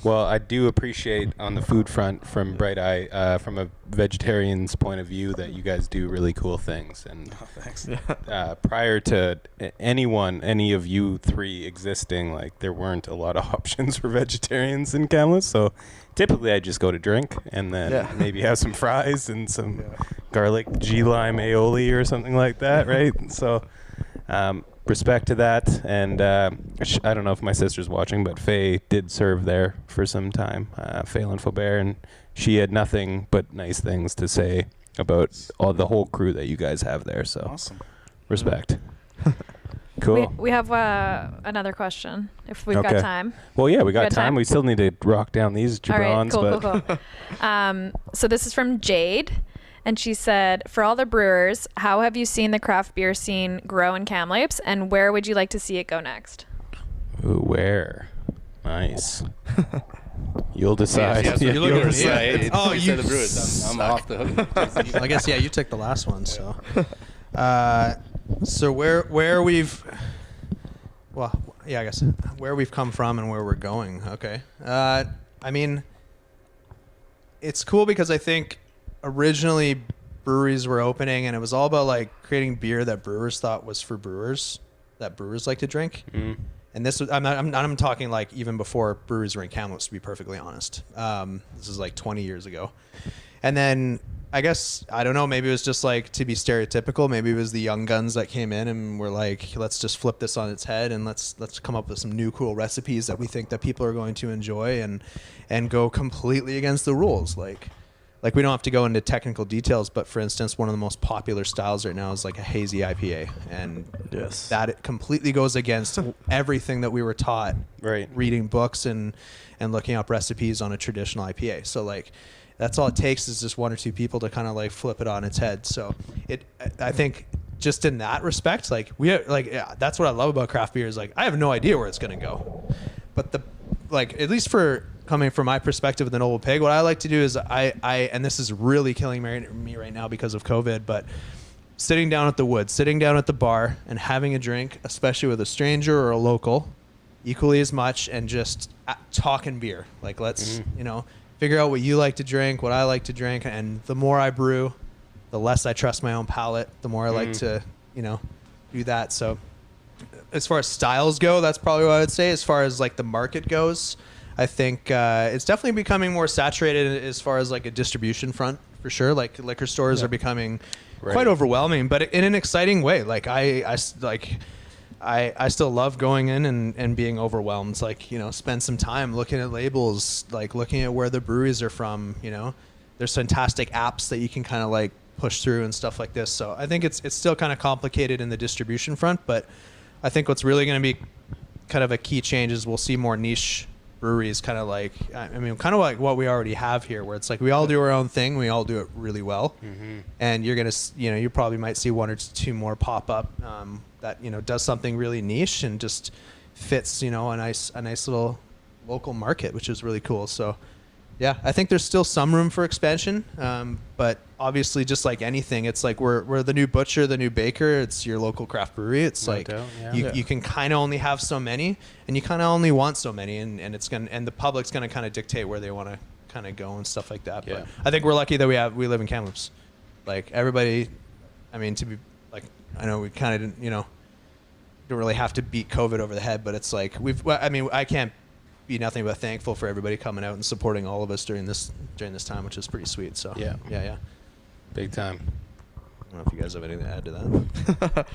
Well, I do appreciate on the food front from Bright Eye, from a vegetarian's point of view, that you guys do really cool things. And Thanks. prior to any of you three existing, like there weren't a lot of options for vegetarians in Kamloops. So typically I just go to drink and then maybe have some fries and some garlic G lime aioli or something like that, right? So respect to that. And I don't know if my sister's watching, but Faye did serve there for some time, Faye Faubert, and she had nothing but nice things to say about all the whole crew that you guys have there. So Awesome. respect. Cool. We have another question if we've Okay. got time. Well, yeah, we got got time. time? We still need to rock down these All right, jabrons, cool, but cool. So this is from Jade, and she said, "For all the brewers, how have you seen the craft beer scene grow in Kamloops, and where would you like to see it go next?" Ooh, where? Nice. You'll decide. Yeah, so Yeah, you look you'll at me. decide. Yeah, Oh, you you said the Brewers. I'm off the hook. Well, I guess you took the last one. So, so where we've, well, yeah, I guess where we've come from and where we're going. Okay. I mean, it's cool because I think originally breweries were opening and it was all about like creating beer that brewers thought was for brewers, that brewers like to drink. Mm. And this was, I'm talking like even before breweries were in Kamloops, to be perfectly honest. This is like 20 years ago. And then I guess, I don't know, maybe it was just like to be stereotypical. Maybe it was the young guns that came in and were like, let's just flip this on its head and let's come up with some new cool recipes that we think that people are going to enjoy and go completely against the rules. Like we don't have to go into technical details, but for instance, one of the most popular styles right now is like a hazy IPA, and that it completely goes against everything that we were taught Right. reading books and looking up recipes on a traditional IPA. So like that's all it takes is just one or two people to kind of like flip it on its head. So I think just in that respect, like that's what I love about craft beer is like I have no idea where it's gonna go, but at least for coming from my perspective with the Noble Pig, what I like to do is I and this is really killing me right now because of COVID, but sitting down at the woods, sitting down at the bar and having a drink, especially with a stranger or a local, equally as much, and just talking beer. Like let's, figure out what you like to drink, what I like to drink, and the more I brew, the less I trust my own palate, the more I like to, do that. So as far as styles go, that's probably what I would say. As far as like the market goes, I think it's definitely becoming more saturated as far as like a distribution front for sure. Like liquor stores are becoming quite overwhelming, but in an exciting way. Like I I still love going in and being overwhelmed. It's like, spend some time looking at labels, like looking at where the breweries are from. There's fantastic apps that you can kind of like push through and stuff like this. So I think it's still kind of complicated in the distribution front, but I think what's really going to be kind of a key change is we'll see more niche breweries, kind of like what we already have here, where it's like we all do our own thing, we all do it really well, and you're gonna, you probably might see one or two more pop up that does something really niche and just fits a nice little local market, which is really cool. So yeah, I think there's still some room for expansion, but obviously, just like anything, it's like we're the new butcher, the new baker. It's your local craft brewery. It's No like doubt, yeah. you can kind of only have so many, and you kind of only want so many, and the public's gonna kind of dictate where they want to kind of go and stuff like that. Yeah. But I think we're lucky that we live in Kamloops. Like everybody, I mean, to be like, I know we kind of don't really have to beat COVID over the head, but it's like I can't be nothing but thankful for everybody coming out and supporting all of us during this time, which is pretty sweet. So yeah. Big time. I don't know if you guys have anything to add to that.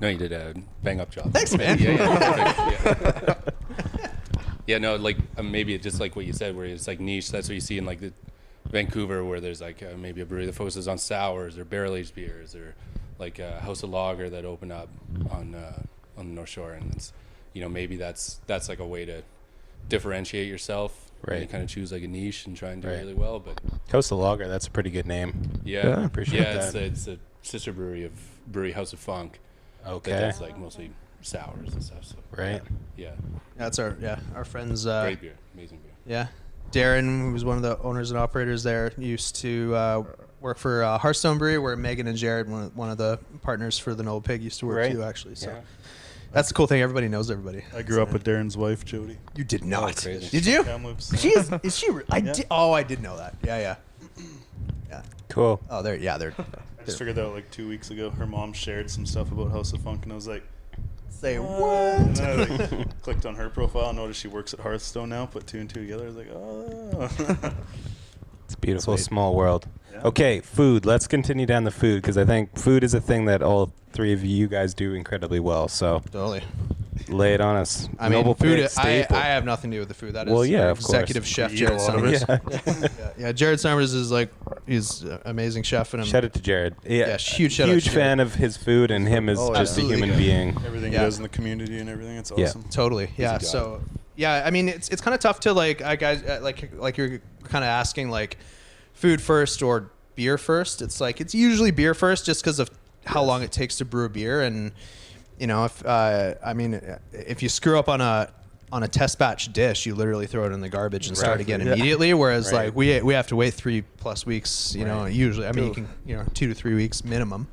No, you did a bang up job. Thanks, man. Yeah. Yeah, no, like maybe it's just like what you said, where it's like niche. That's what you see in like the Vancouver, where there's like maybe a brewery that focuses on sours or barrel aged beers, or like House of Lager that opened up on the North Shore, and it's maybe that's like a way to differentiate yourself. Right. And kind of choose like a niche and try and do Right. really well. But Coastal Lager, that's a pretty good name. yeah, I appreciate that. It's a sister brewery of Brewery House of Funk. Okay. That does like mostly sours and stuff. So Right. yeah, That's our friends. great beer, amazing beer. Yeah, Darren, who was one of the owners and operators there, used to work for Hearthstone Brewery, where Megan and Jared, one of the partners for the Noble Pig, used to work Right. too. Actually, so. Yeah. That's the cool thing. Everybody knows everybody. I grew up with Darren's wife, Jody. You did not. crazy. Did you? Kamloops. She is. Is she? I Yeah. did. Oh, I did know that. Yeah. Cool. Oh, they're. Yeah, they're. I just figured that out like 2 weeks ago. Her mom shared some stuff about House of Funk, and I was like, Say And what? then I like, clicked on her profile, noticed she works at Hearthstone now. Put two and two together. I was like, oh. It's a beautiful Sweet. small world. Yeah. Okay, food. Let's continue down the food, because I think food is a thing that all three of you guys do incredibly well. So Totally. lay it on us. I mean, Noble food. Pig I staple. have nothing to do with the food. That is Well, yeah, our of course. executive chef We eat a Jared lot of Summers. it. Yeah, Jared Summers is like he's an amazing chef, and I'm Shout out to Jared. Yeah, huge shout out to Jared. fan of his food and him as Oh, just a absolutely. human Yeah. being. Everything Yeah. he does in the community and everything. It's Yeah. awesome. Totally. Yeah. guy. So, yeah, I mean, it's kind of tough to like, I guys, like you're kind of asking like food first or beer first. It's like, it's usually beer first just because of how long it takes to brew a beer. And, if you screw up on a test batch dish, you literally throw it in the garbage and start again Yeah. immediately. Whereas Right. like we have to wait 3+ weeks, Right. usually, I mean, you can, 2 to 3 weeks minimum,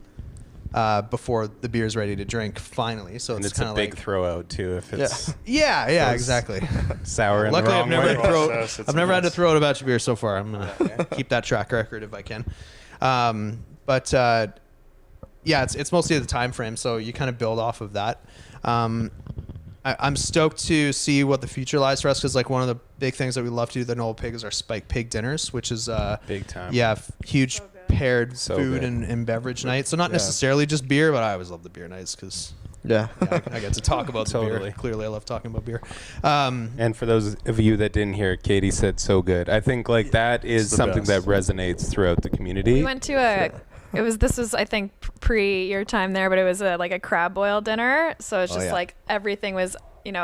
before the beer's ready to drink finally. So And it's it's a kind of big like, throw out too if it's yeah, exactly. sour in Luckily, the I've wrong never way. had to throw. Process, it's I've never had to nuts. throw out a batch of beer so far. I'm gonna keep that track record if I can. Yeah, it's mostly the time frame, so you kind of build off of that. I'm stoked to see what the future lies for us, because like one of the big things that we love to do at the Noble Pig is our Spike Pig dinners, which is Big time. huge paired So food good. Mm-hmm. and beverage nights. So not necessarily just beer, but I always love the beer nights because Yeah. I get to talk about the Totally. beer. Clearly, I love talking about beer. And for those of you that didn't hear, Katie said so good. I think like that is the something best. that resonates throughout the community. We went to this was I think pre your time there, but it was like a crab boil dinner. So it's Oh, just yeah. like everything was laid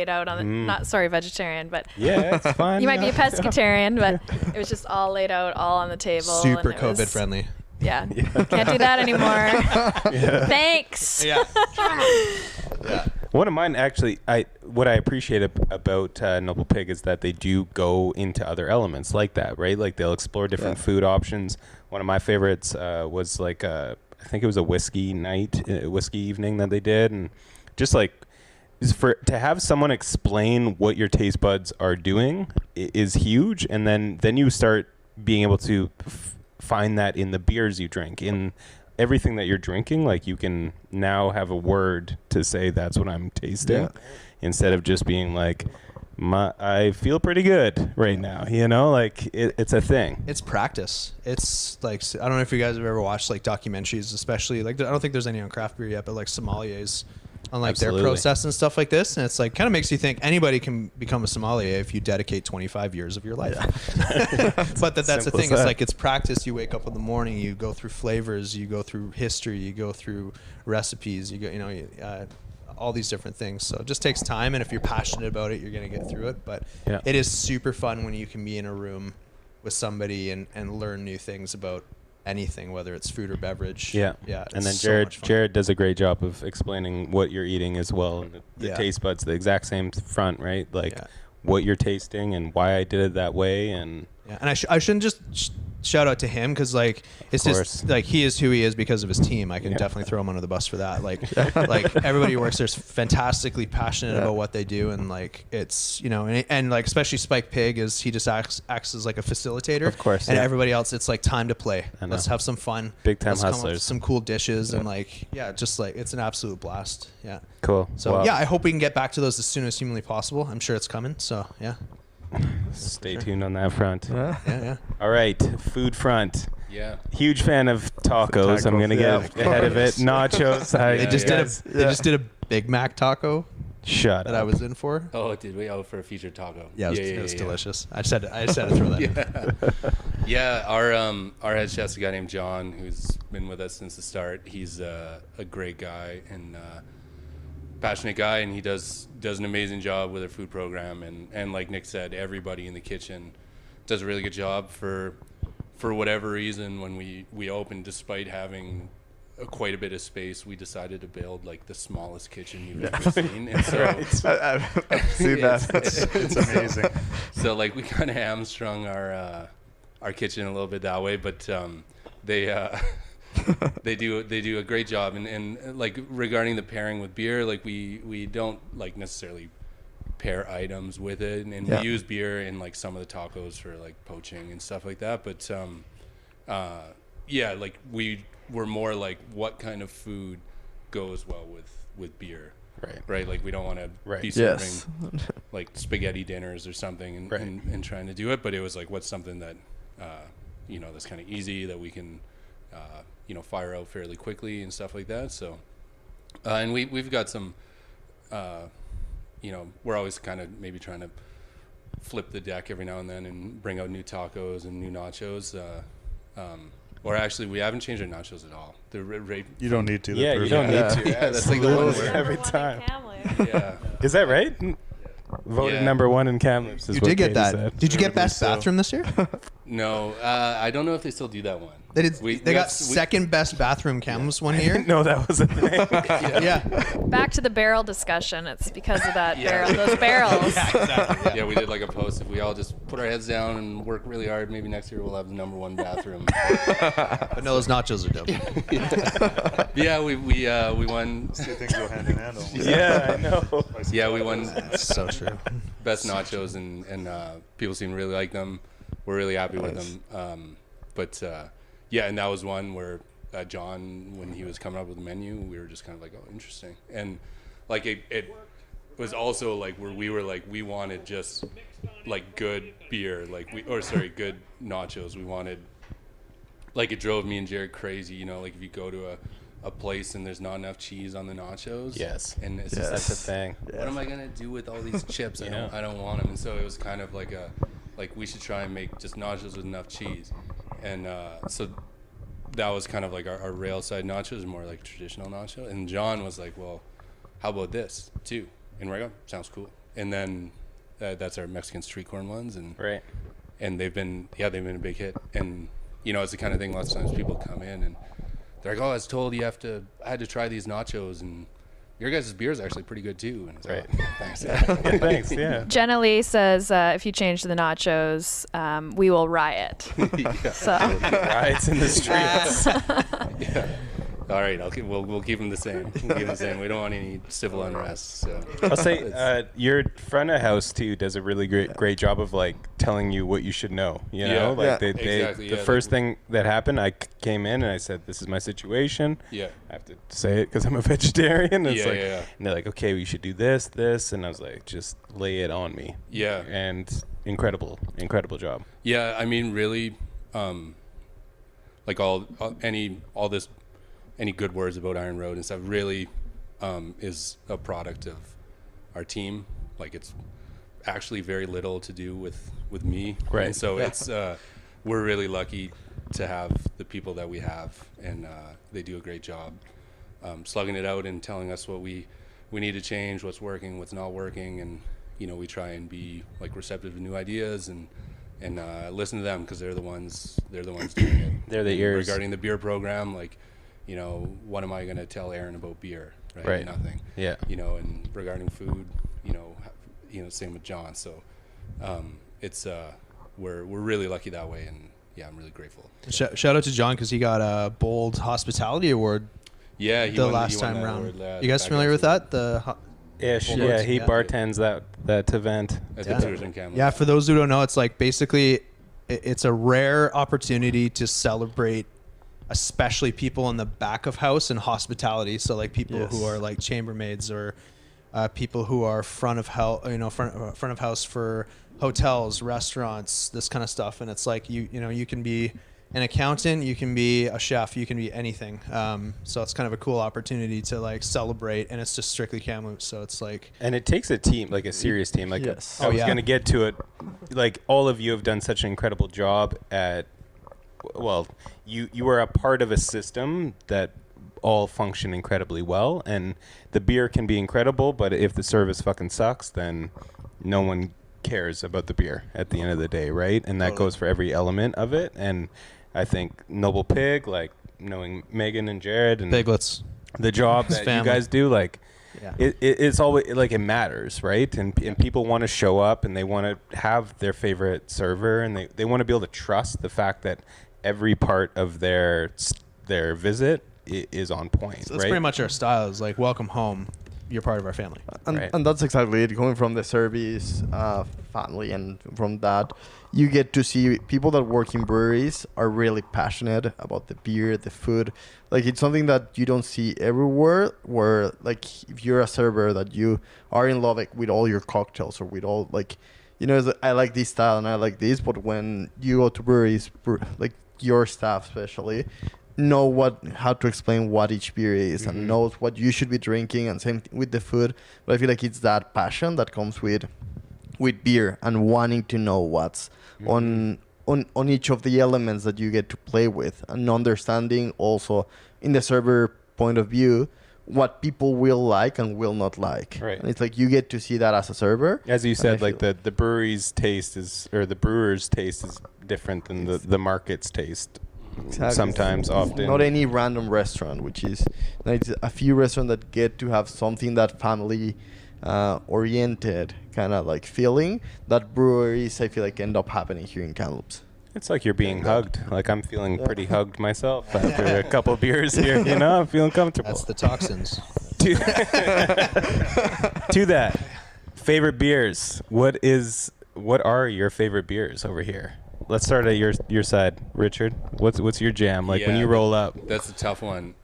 out on the not vegetarian, but Yeah, it's fine. you might be a pescatarian, but it was just all laid out, all on the table. Super and it was- COVID friendly. Yeah. Can't do that anymore. Thanks. Yeah. One of mine actually, what I appreciate about Noble Pig is that they do go into other elements like that, right? Like they'll explore different food options. One of my favorites was like I think it was a whiskey evening that they did, and just like to have someone explain what your taste buds are doing is huge, and then you start being able to find that in the beers you drink, in everything that you're drinking. Like you can now have a word to say that's what I'm tasting, instead of just being like, I feel pretty good right now. Like it's a thing. It's practice. It's like, I don't know if you guys have ever watched like documentaries, especially like I don't think there's any on craft beer yet, but like sommeliers like their Absolutely. process and stuff like this. And it's like kind of makes you think anybody can become a sommelier if you dedicate 25 years of your life. But that's the Simple thing. as It's that. like it's practice. You wake up in the morning, you go through flavors, you go through history, you go through recipes, all these different things. So it just takes time. And if you're passionate about it, you're going to get through it. But Yeah. it is super fun when you can be in a room with somebody and learn new things about anything, whether it's food or beverage. Yeah. Yeah. And then it's so much fun. Jared does a great job of explaining what you're eating as well. And the Yeah. taste buds, the exact same front, right? Like Yeah. what you're tasting and why I did it that way. And Yeah, and I shouldn't just shout out to him because like it's course. just like he is who he is because of his team. I can Yeah. definitely throw him under the bus for that. Like everybody who works there's fantastically passionate about what they do, and like it's and like especially Spike Pig is he just acts as like a facilitator. Of course, and yeah. everybody else it's like time to play. I know. Let's have some fun. Big time Let's come up with hustlers. some cool dishes and like just like it's an absolute blast. Yeah. cool. So Well, yeah, I hope we can get back to those as soon as humanly possible. I'm sure it's coming. So yeah, stay tuned on that front. yeah. All right, food front. Yeah. Huge fan of tacos. I'm Tacos, gonna yeah, get of ahead of it. course. Nachos. They just did guys, they just did a Big Mac taco shut that up. I was in for. Oh, did we? Oh, for a featured taco. Yeah, it was delicious. I just had to throw that in. Yeah, our head chef's a guy named John who's been with us since the start. He's a great guy and passionate guy, and he does an amazing job with our food program. And like Nick said, everybody in the kitchen does a really good job. For whatever reason, when we opened, despite having quite a bit of space, we decided to build like the smallest kitchen you've ever seen. And so I've seen that. It's amazing. so like we kind of hamstrung our kitchen a little bit that way, but they do a great job. And like regarding the pairing with beer, like we don't like necessarily pair items with it, and Yeah. we use beer in like some of the tacos for like poaching and stuff like that. But yeah, like we're more like what kind of food goes well with beer. Right, like we don't want to Right. be serving Yes. like spaghetti dinners or something and, Right. and trying to do it, but it was like what's something that that's kind of easy that we can fire out fairly quickly and stuff like that. So and we've got some we're always kind of maybe trying to flip the deck every now and then and bring out new tacos and new nachos. Or actually, we haven't changed our nachos at all. They're right. You don't need to. Yeah, They're you don't perfect. need to. Yeah, that's like the one where. Every time. Yeah. Is that right? Voted Yeah. number one in Kamloops. is You what did get Katie that. said. Did you get best so. bathroom this year? No, I don't know if they still do that one. They did. We They got second best bathroom Kamloops one year. No, that was a thing. Yeah. Back to the barrel discussion. It's because of that Yeah. barrel, those barrels. Yeah, we did like a post. If we all just put our heads down and work really hard, maybe next year we'll have the number one bathroom. But no, those nachos are dope. Yeah, we won. Two things go hand in hand. Almost. Yeah, I know. Yeah, we won So true. best nachos, and people seem to really like them. We're really happy with them. But yeah, and that was one where John, when he was coming up with the menu, we were just kind of like, oh, interesting. And like it was also like where we were like, we wanted just like good beer, good nachos. We wanted, like, it drove me and Jared crazy, like if you go to a place and there's not enough cheese on the nachos. Yes. And it's Yes. That's the thing. what am I gonna do with all these chips? Yeah. I don't want them. And so it was kind of like we should try and make just nachos with enough cheese. And so that was kind of like our rail side nachos, more like traditional nacho. And John was like, well, how about this too? And we're like, oh, sounds cool. And then that's our Mexican street corn ones, and Right. and they've been a big hit. And it's the kind of thing lots of times people come in and they're like, oh, I was told I had to try these nachos, and your guys' beer is actually pretty good too. And it's Right. like, oh, thanks. Yeah, thanks. Yeah. Jenna Lee says if you change the nachos, we will riot. So Riots in the streets. All right, we'll keep them the same. We don't want any civil unrest. So I'll say your front of house too does a really great job of like telling you what you should know. You know, Yeah. like Yeah. Exactly, the yeah, first like- thing that happened, I came in and I said, "This is my situation." yeah, I have to say it because I'm a vegetarian. It's Yeah, like, yeah. and they're like, "Okay, we should do this, and I was like, "Just lay it on me." yeah, And incredible job. yeah. I mean, really, like all this, any good words about Iron Road and stuff. Really, is a product of our team. Like it's actually very little to do with me. Right. And so it's we're really lucky to have the people that we have, and they do a great job slugging it out and telling us what we need to change, what's working, what's not working, and we try and be like receptive to new ideas and listen to them because they're the ones doing it. They're the ears. Regarding the beer program, like what am I going to tell Aaron about beer? Right. Nothing. Yeah. And regarding food, same with John. So it's we're really lucky that way, and yeah, I'm really grateful. Shout out to John because he got a Bold Hospitality Award Yeah, the last time that round. award, You guys familiar with that? The Ish. Bold Yeah, Hearts, he yeah. bartends that event. at Yeah. the Tourism Camp. Yeah, for those who don't know, it's like basically it's a rare opportunity to celebrate, especially people in the back of house and hospitality. So like people who are like chambermaids or people who are front of house, front of house for hotels, restaurants, this kind of stuff. And it's like you can be an accountant, you can be a chef, you can be anything. So it's kind of a cool opportunity to like celebrate, and it's just strictly Kamloops. So it's like, And it takes a team, like a serious team. Like Yes. I was yeah. going to get to it. Like all of you have done such an incredible job at. Well, you are a part of a system that all function incredibly well, and the beer can be incredible, but if the service fucking sucks, then no one cares about the beer at the end of the day, right? And that goes for every element of it. And I think Noble Pig, like knowing Megan and Jared and Piglets. the job His that family. you guys do, like Yeah. it's always like it matters, right? And people want to show up and they want to have their favorite server, and they want to be able to trust the fact that every part of their visit is on point. So that's right? pretty much our style. Is like, welcome home. You're part of our family. And, Right. and that's exactly it. Going from the service family, and from that, you get to see people that work in breweries are really passionate about the beer, the food. Like it's something that you don't see everywhere. Where like if you're a server, that you are in love with all your cocktails or with all like, I like this style and I like this. But when you go to breweries, like your staff especially, know how to explain what each beer is and knows what you should be drinking, and same with the food. But I feel like it's that passion that comes with beer and wanting to know what's on each of the elements that you get to play with, and understanding also in the server point of view what people will like and will not like. Right. And it's like you get to see that as a server. As you And said, I like feel- the brewery's taste or the brewer's taste is different than the market's taste. Exactly. Sometimes, often. Not any random restaurant, which is like a few restaurants that get to have something that family oriented kind of like feeling that breweries I feel like end up happening here in Kamloops. It's like you're being hugged. Like I'm feeling pretty hugged myself after a couple beers here. I'm feeling comfortable. That's the toxins. to that, favorite beers. What are your favorite beers over here? Let's start at your side, Richard. What's your jam? Like when Yeah, you roll up. That's a tough one.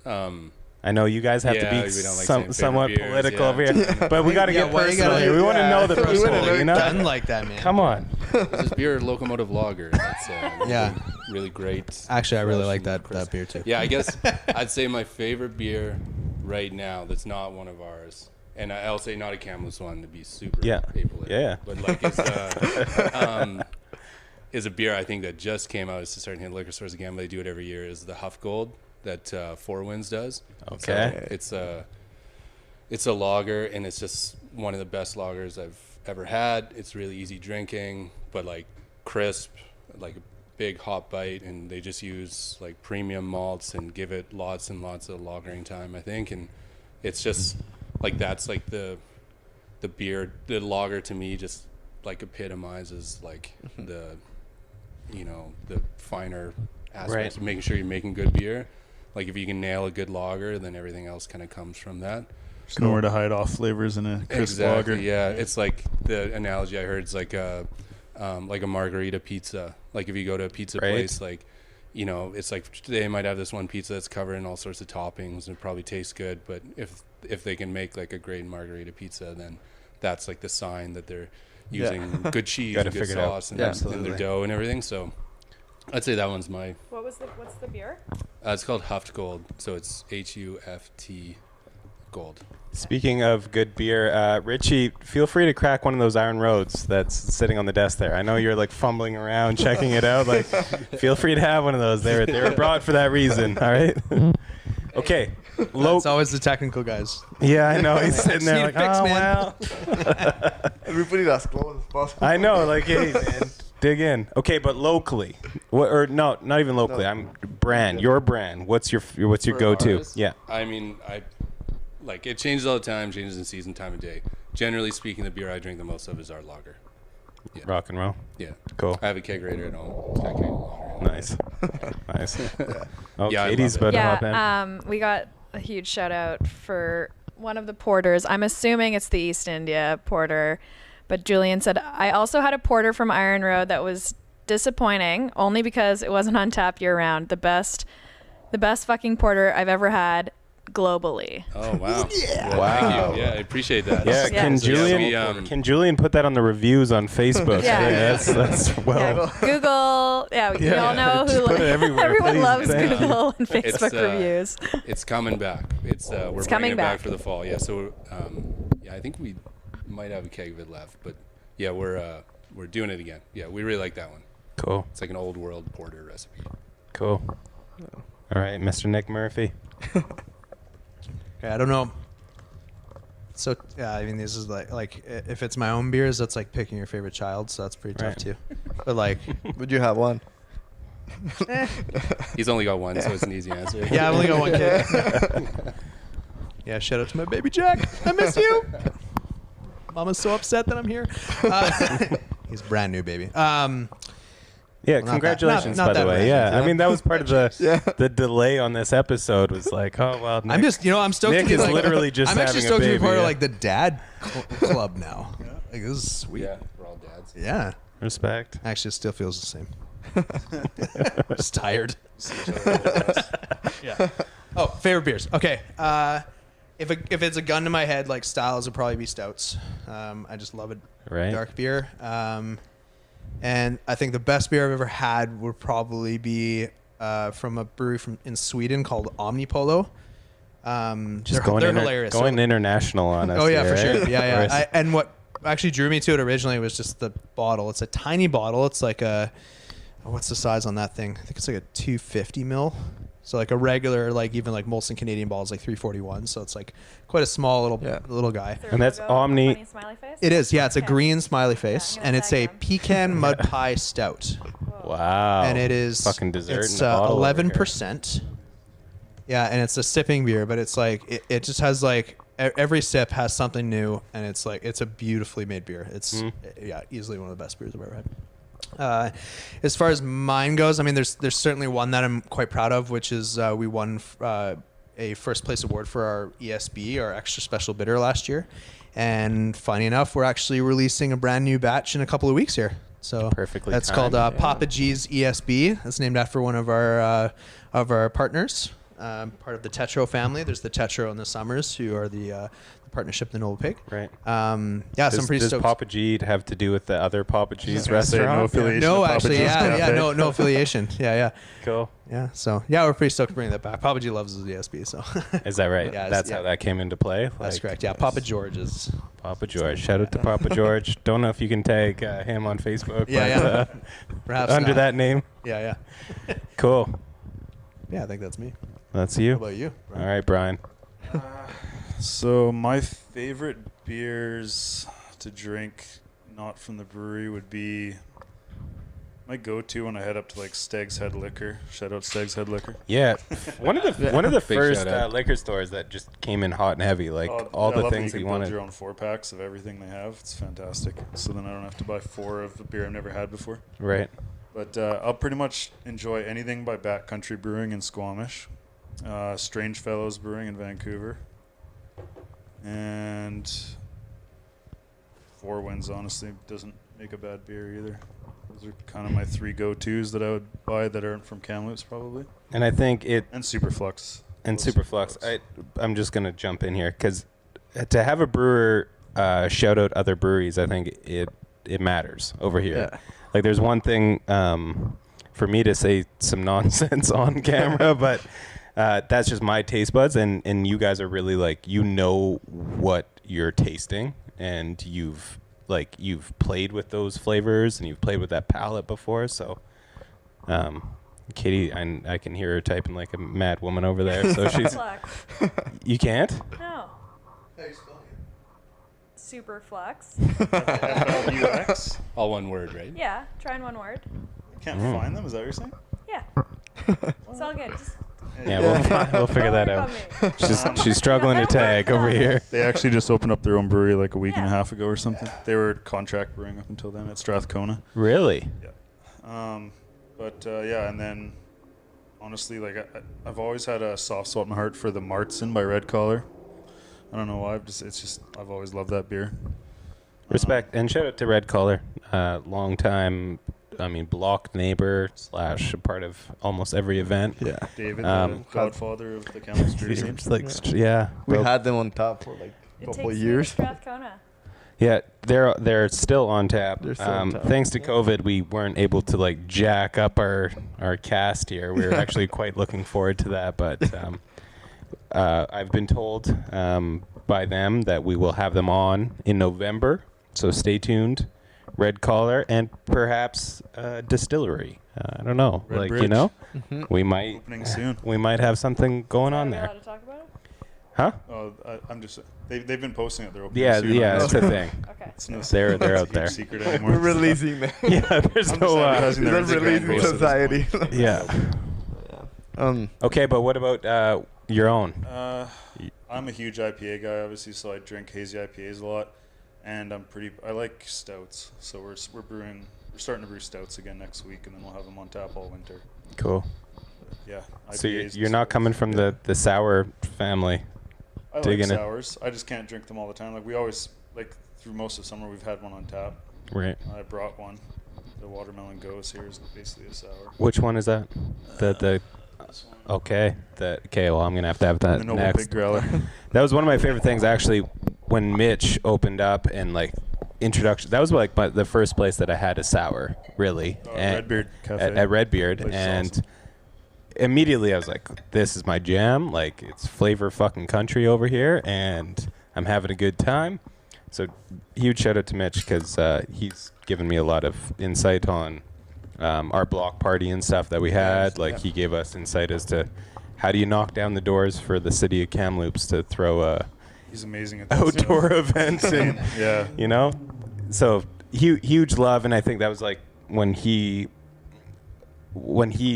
I know you guys have Yeah, to we be don't like saying favorite somewhat beers, political yeah. over here, but we got to get why you personal gotta- here. We want to know the throw people, something you done know? like that, man. Come on. This is beer Locomotive Lager. That's Yeah. really great. Actually, I really fresh like and that crisp. beer too. Yeah, I guess I'd say my favorite beer right now that's not one of ours, and I'll say not a Kamloops one to be super apolitical. Yeah. But like is a beer I think that just came out. It's starting to hit liquor stores again, but they do it every year. Is the Huff Gold that Four Winds does. Okay. So it's a lager, and it's just one of the best lagers I've ever had. It's really easy drinking, but like crisp, like a big hop bite, and they just use like premium malts and give it lots and lots of lagering time, I think. And it's just like that's like the beer, the lager to me just like epitomizes like the finer aspects of making sure you're making good beer. Like if you can nail a good lager, then everything else kind of comes from that. There's nowhere to hide off flavors in a crisp Exactly. lager. Yeah, it's like the analogy I heard is like a margarita pizza. Like if you go to a pizza Right. place, like it's like they might have this one pizza that's covered in all sorts of toppings and it probably tastes good, but if they can make like a great margarita pizza, then that's like the sign that they're using good cheese Gotta and good figure it out. sauce and Yeah, in absolutely. their dough and everything. So I'd say that one's my. What's the beer? It's called Huft Gold, so it's HUFT gold. Speaking of good beer, Richie, feel free to crack one of those Iron Roads that's sitting on the desk there. I know you're like fumbling around checking it out. Like, feel free to have one of those. They were brought for that reason. All right. Okay. It's always the technical guys. Yeah, I know. He's sitting there like, Need a fix, oh man." well. And we put it as close as possible. I know. Like, hey, man, dig in. Okay, but locally, or no, not even locally. No. I'm brand. Your brand. What's your For go-to? ours, Yeah. I mean, like it changes all the time, changes in season, time of day. Generally speaking, the beer I drink the most of is our lager. Yeah. Rock and roll. Yeah. Cool. I have a kegerator at home. It's got keg lager in it. Nice. Nice. Oh, Yeah, I Katie's love it. about to hop in. We got a huge shout out for one of the porters. I'm assuming it's the East India porter, but Julian said, I also had a porter from Iron Road that was disappointing only because it wasn't on tap year round. The best fucking porter I've ever had globally. Oh wow! Yeah. Wow. Thank you. Yeah, I appreciate that. Yeah, Yeah. can So, Julian can Julian put that on the reviews on Facebook? Yeah. That's well. Google. Yeah, we Yeah, all know just who. put it everywhere, Everyone please. loves Thank you. Google and It's, Facebook reviews. It's coming back. We're It's bringing coming it back back. for the fall. Yeah. So yeah, I think we might have a keg of it left, but yeah, we're doing it again. Yeah, we really like that one. Cool. It's like an old world porter recipe. Cool. All right, Mr. Nick Murphy. Okay, I don't know. So yeah, I mean, this is like if it's my own beers, that's like picking your favorite child, so that's pretty tough Right. too. But like, Would you have one? He's only got one, so it's an easy answer. yeah, I've only got one kid. Yeah, shout out to my baby Jack. I miss you. Mama's so upset that I'm here. He's brand new, baby. Yeah, Well, not congratulations, that- not by the that way. random, Yeah, you I know? mean that was part of the delay on this episode. Was like, oh well. Nick, I'm just, I'm stoked Nick to be is like, literally just I'm actually having a stoked to be baby, part of yeah. like the dad club now. Like this is sweet. Yeah, we're all dads. Yeah. respect. Actually, it still feels the same. I'm just tired. Yeah. Oh, favorite beers. Okay. If it's a gun to my head, like styles would probably be stouts. I just love it. Right. Dark beer. And I think the best beer I've ever had would probably be from a brewery in Sweden called Omnipolo. Just they're hilarious. going So- international on us. Oh yeah, here, for right? sure. Yeah, Of course. and what actually drew me to it originally was just the bottle. It's a tiny bottle. It's like what's the size on that thing? I think it's like a 250 ml. So like a regular, like even like Molson Canadian ball is like 341. So it's like quite a small little guy. And that's Omni. It is. Yeah, it's a Okay. green smiley face, I'm gonna and it's tag a them. pecan mud pie stout. Wow. And it is fucking dessert. It's in a bottle over here. 11%. Yeah, and it's a sipping beer, but it's like it just has like every sip has something new, and it's like it's a beautifully made beer. It's yeah, easily one of the best beers I've ever had. As far as mine goes, I mean, there's certainly one that I'm quite proud of, which is we won a first place award for our ESB, our extra special bitter last year. And funny enough, we're actually releasing a brand new batch in a couple of weeks here. So Perfectly that's timed, called Papa G's ESB. That's named after one of our partners, part of the Tetro family. There's the Tetro and the Summers, who are the partnership, the Noble Pig. Right. Yeah, so I'm pretty Does stoked. Papa G have to do with the other Papa G's gonna say, no restaurant? affiliation. No, with Papa actually, G's yeah, Cafe. no affiliation. Yeah. Cool. Yeah, so yeah, we're pretty stoked to bring that back. Papa G loves the ESB, so Is that right? Yeah, That's yeah. how that came into play. that's Like, correct. Yeah, Papa George is. Papa George. Shout out to Papa George. Don't know if you can tag him on Facebook. Yeah, but, Perhaps under not. that name. Yeah. Cool. Yeah, I think that's me. That's How you. about you? All right, Brian. So my favorite beers to drink, not from the brewery, would be my go-to when I head up to like Steg's Head Liquor. Shout out Steg's Head Liquor. Yeah, one of the Big first shout out. liquor stores that just came in hot and heavy, like Oh, all I the love things that that you you can build wanted. your own 4-packs of everything they have. It's fantastic. So then I don't have to buy 4 of a beer I've never had before. Right. But I'll pretty much enjoy anything by Backcountry Brewing in Squamish, Strange Fellows Brewing in Vancouver, and Four Winds, honestly, doesn't make a bad beer either. Those are kind of my 3 go-tos that I would buy that aren't from Kamloops, probably. And I think it And Superflux. and Love Superflux. I'm just gonna jump in here because to have a brewer shout out other breweries, I think it matters over here. Yeah. Like there's one thing for me to say some nonsense on camera, but that's just my taste buds, and you guys are really like, you know what you're tasting, and you've played with those flavors and you've played with that palate before. So Katie, I can hear her typing like a mad woman over there. So she's you can't? No. How you spelling it? Super flux. FLUX? All one word, right? Yeah, try in one word. Can't find them. Is that what you're saying? Yeah. It's all good. Just Yeah, we'll figure that don't out. worry about me. She's struggling to tag over here. They actually just opened up their own brewery like a week and a half ago or something. They were contract brewing up until then at Strathcona. Really? Yeah, and then honestly, like I've always had a soft spot in my heart for the Martzen by Red Collar. I don't know why. I've always loved that beer. Respect and shout out to Red Collar, long time. I mean, block neighbor / a part of almost every event. Yeah. David, the godfather of the Kamloops beer scene. It's like, yeah, We broke- had them on tap for like a It couple takes of me to years. Strathcona. yeah, they're still on tap. They're still on tap. Thanks to COVID, we weren't able to like jack up our cast here. We were actually quite looking forward to that, but I've been told by them that we will have them on in November. So stay tuned. Red Collar and perhaps Distillery. I don't know. Red like Bridge. you know, Mhm. we might Opening soon. have something going on Are we there. allowed to talk about it? Huh? Oh, I'm just. They've been posting it. They're opening Yeah, soon. yeah, it's a thing. Okay. It's no They're it's a out huge there. secret anymore. We're releasing them. Yeah, there's I'm no. just advertising It's their not Instagram releasing post at this society. point. Yeah. Okay, But what about your own? I'm a huge IPA guy, obviously, so I drink hazy IPAs a lot, and I like stouts. So we're starting to brew stouts again next week, and then we'll have them on tap all winter. Cool. Yeah. So IPAs you're and not stouts. coming from the sour family. I like digging it. sours. I just can't drink them all the time. Like we always, like through most of summer, we've had one on tap. Right. I brought one. The Watermelon Ghost here is basically a sour. Which one is that? The This one. okay. Well, I'm gonna have to have that The Noble next. Big Growler. That was one of my favorite things actually when Mitch opened up and like introduction. That was like the first place that I had a sour, really. Redbeard Cafe. At Redbeard, Place is and awesome. immediately I was like, this is my jam. Like it's flavor fucking country over here, and I'm having a good time. So huge shout out to Mitch because he's given me a lot of insight on our block party and stuff that we had. Like he gave us insight as to how do you knock down the doors for the city of Kamloops to throw a He's amazing at that outdoor stuff. event, and Yeah. you know, so huge love. And I think that was like when he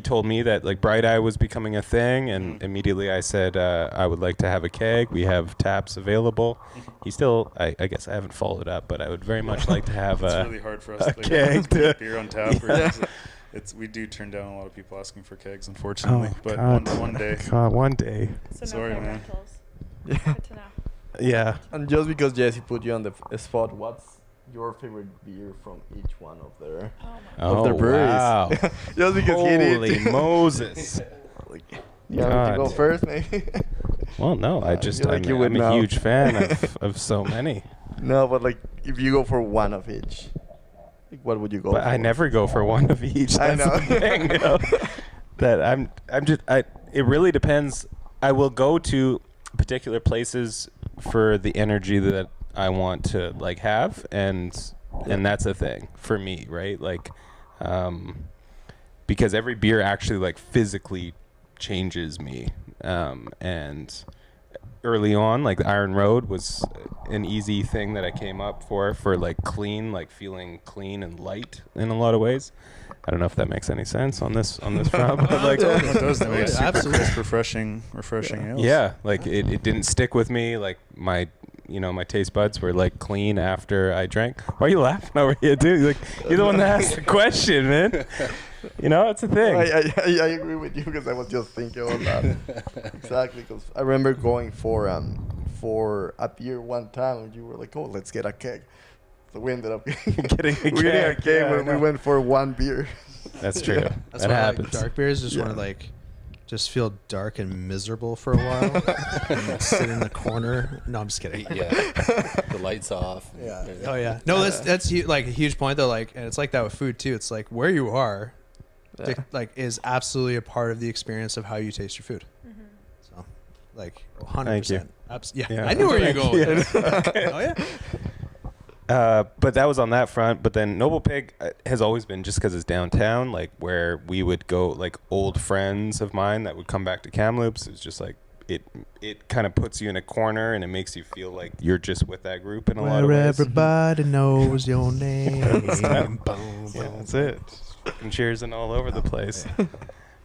told me that like Bright Eye was becoming a thing, and immediately I said I would like to have a keg. We have taps available. He still, I guess I haven't followed up, but I would very much like to have It's a really hard for us a to keg get to- beer on tap. Yeah. We do turn down a lot of people asking for kegs, unfortunately. but God. one day. God, one day. So Sorry, no man. rentals. Yeah. Good to know. Yeah. And just because Jesse put you on the spot, what's your favorite beer from each one of their Oh my Oh, their breweries? wow. Just because he Holy did. Moses. You want to go God. first, maybe? Well, no, I I just, feel like you would I'm a know. huge fan of so many. No, but like if you go for one of each, like, what would you go But for? I never go for one of each. I That's know. the thing, you know? That it really depends. I will go to particular places for the energy that I want to like have, and that's a thing for me, right? Like, because every beer actually like physically changes me, and early on, like Iron Road was an easy thing that I came up for like clean, like feeling clean and light in a lot of ways. I don't know if that makes any sense on this front, but like, No, it does. They make Yeah, super absolutely. crisp, refreshing ales. yeah, like it didn't stick with me. Like my taste buds were like clean after I drank. Why are you laughing over here, dude? Like you're the one that asked the question, man. You know, it's a thing. I agree with you because I was just thinking about that. Exactly, because I remember going for a beer one time and you were like, "Oh, let's get a keg." So we ended up Getting a we getting a keg, keg yeah, I when we know. went for one beer. That's true. That's That why I happens. like dark beers. Just want Yeah. to like, just feel dark and miserable for a while, and like, sit in the corner. No, I'm just kidding. Yeah. The lights off. Yeah. Oh yeah. No, that's like a huge point though. Like, and it's like that with food too. It's like where you are, Yeah. like is absolutely a part of the experience of how you taste your food. Like 100%. Thank you. Yeah, Yeah. I knew where you're going. Yeah. with this. Oh yeah. But that was on that front. But then Noble Pig has always been just because it's downtown, like where we would go, like old friends of mine that would come back to Kamloops. It's just like it kind of puts you in a corner and it makes you feel like you're just with that group in a lot of Where ways. everybody knows your name. Yeah, that's it. Fucking cheers and all over the place.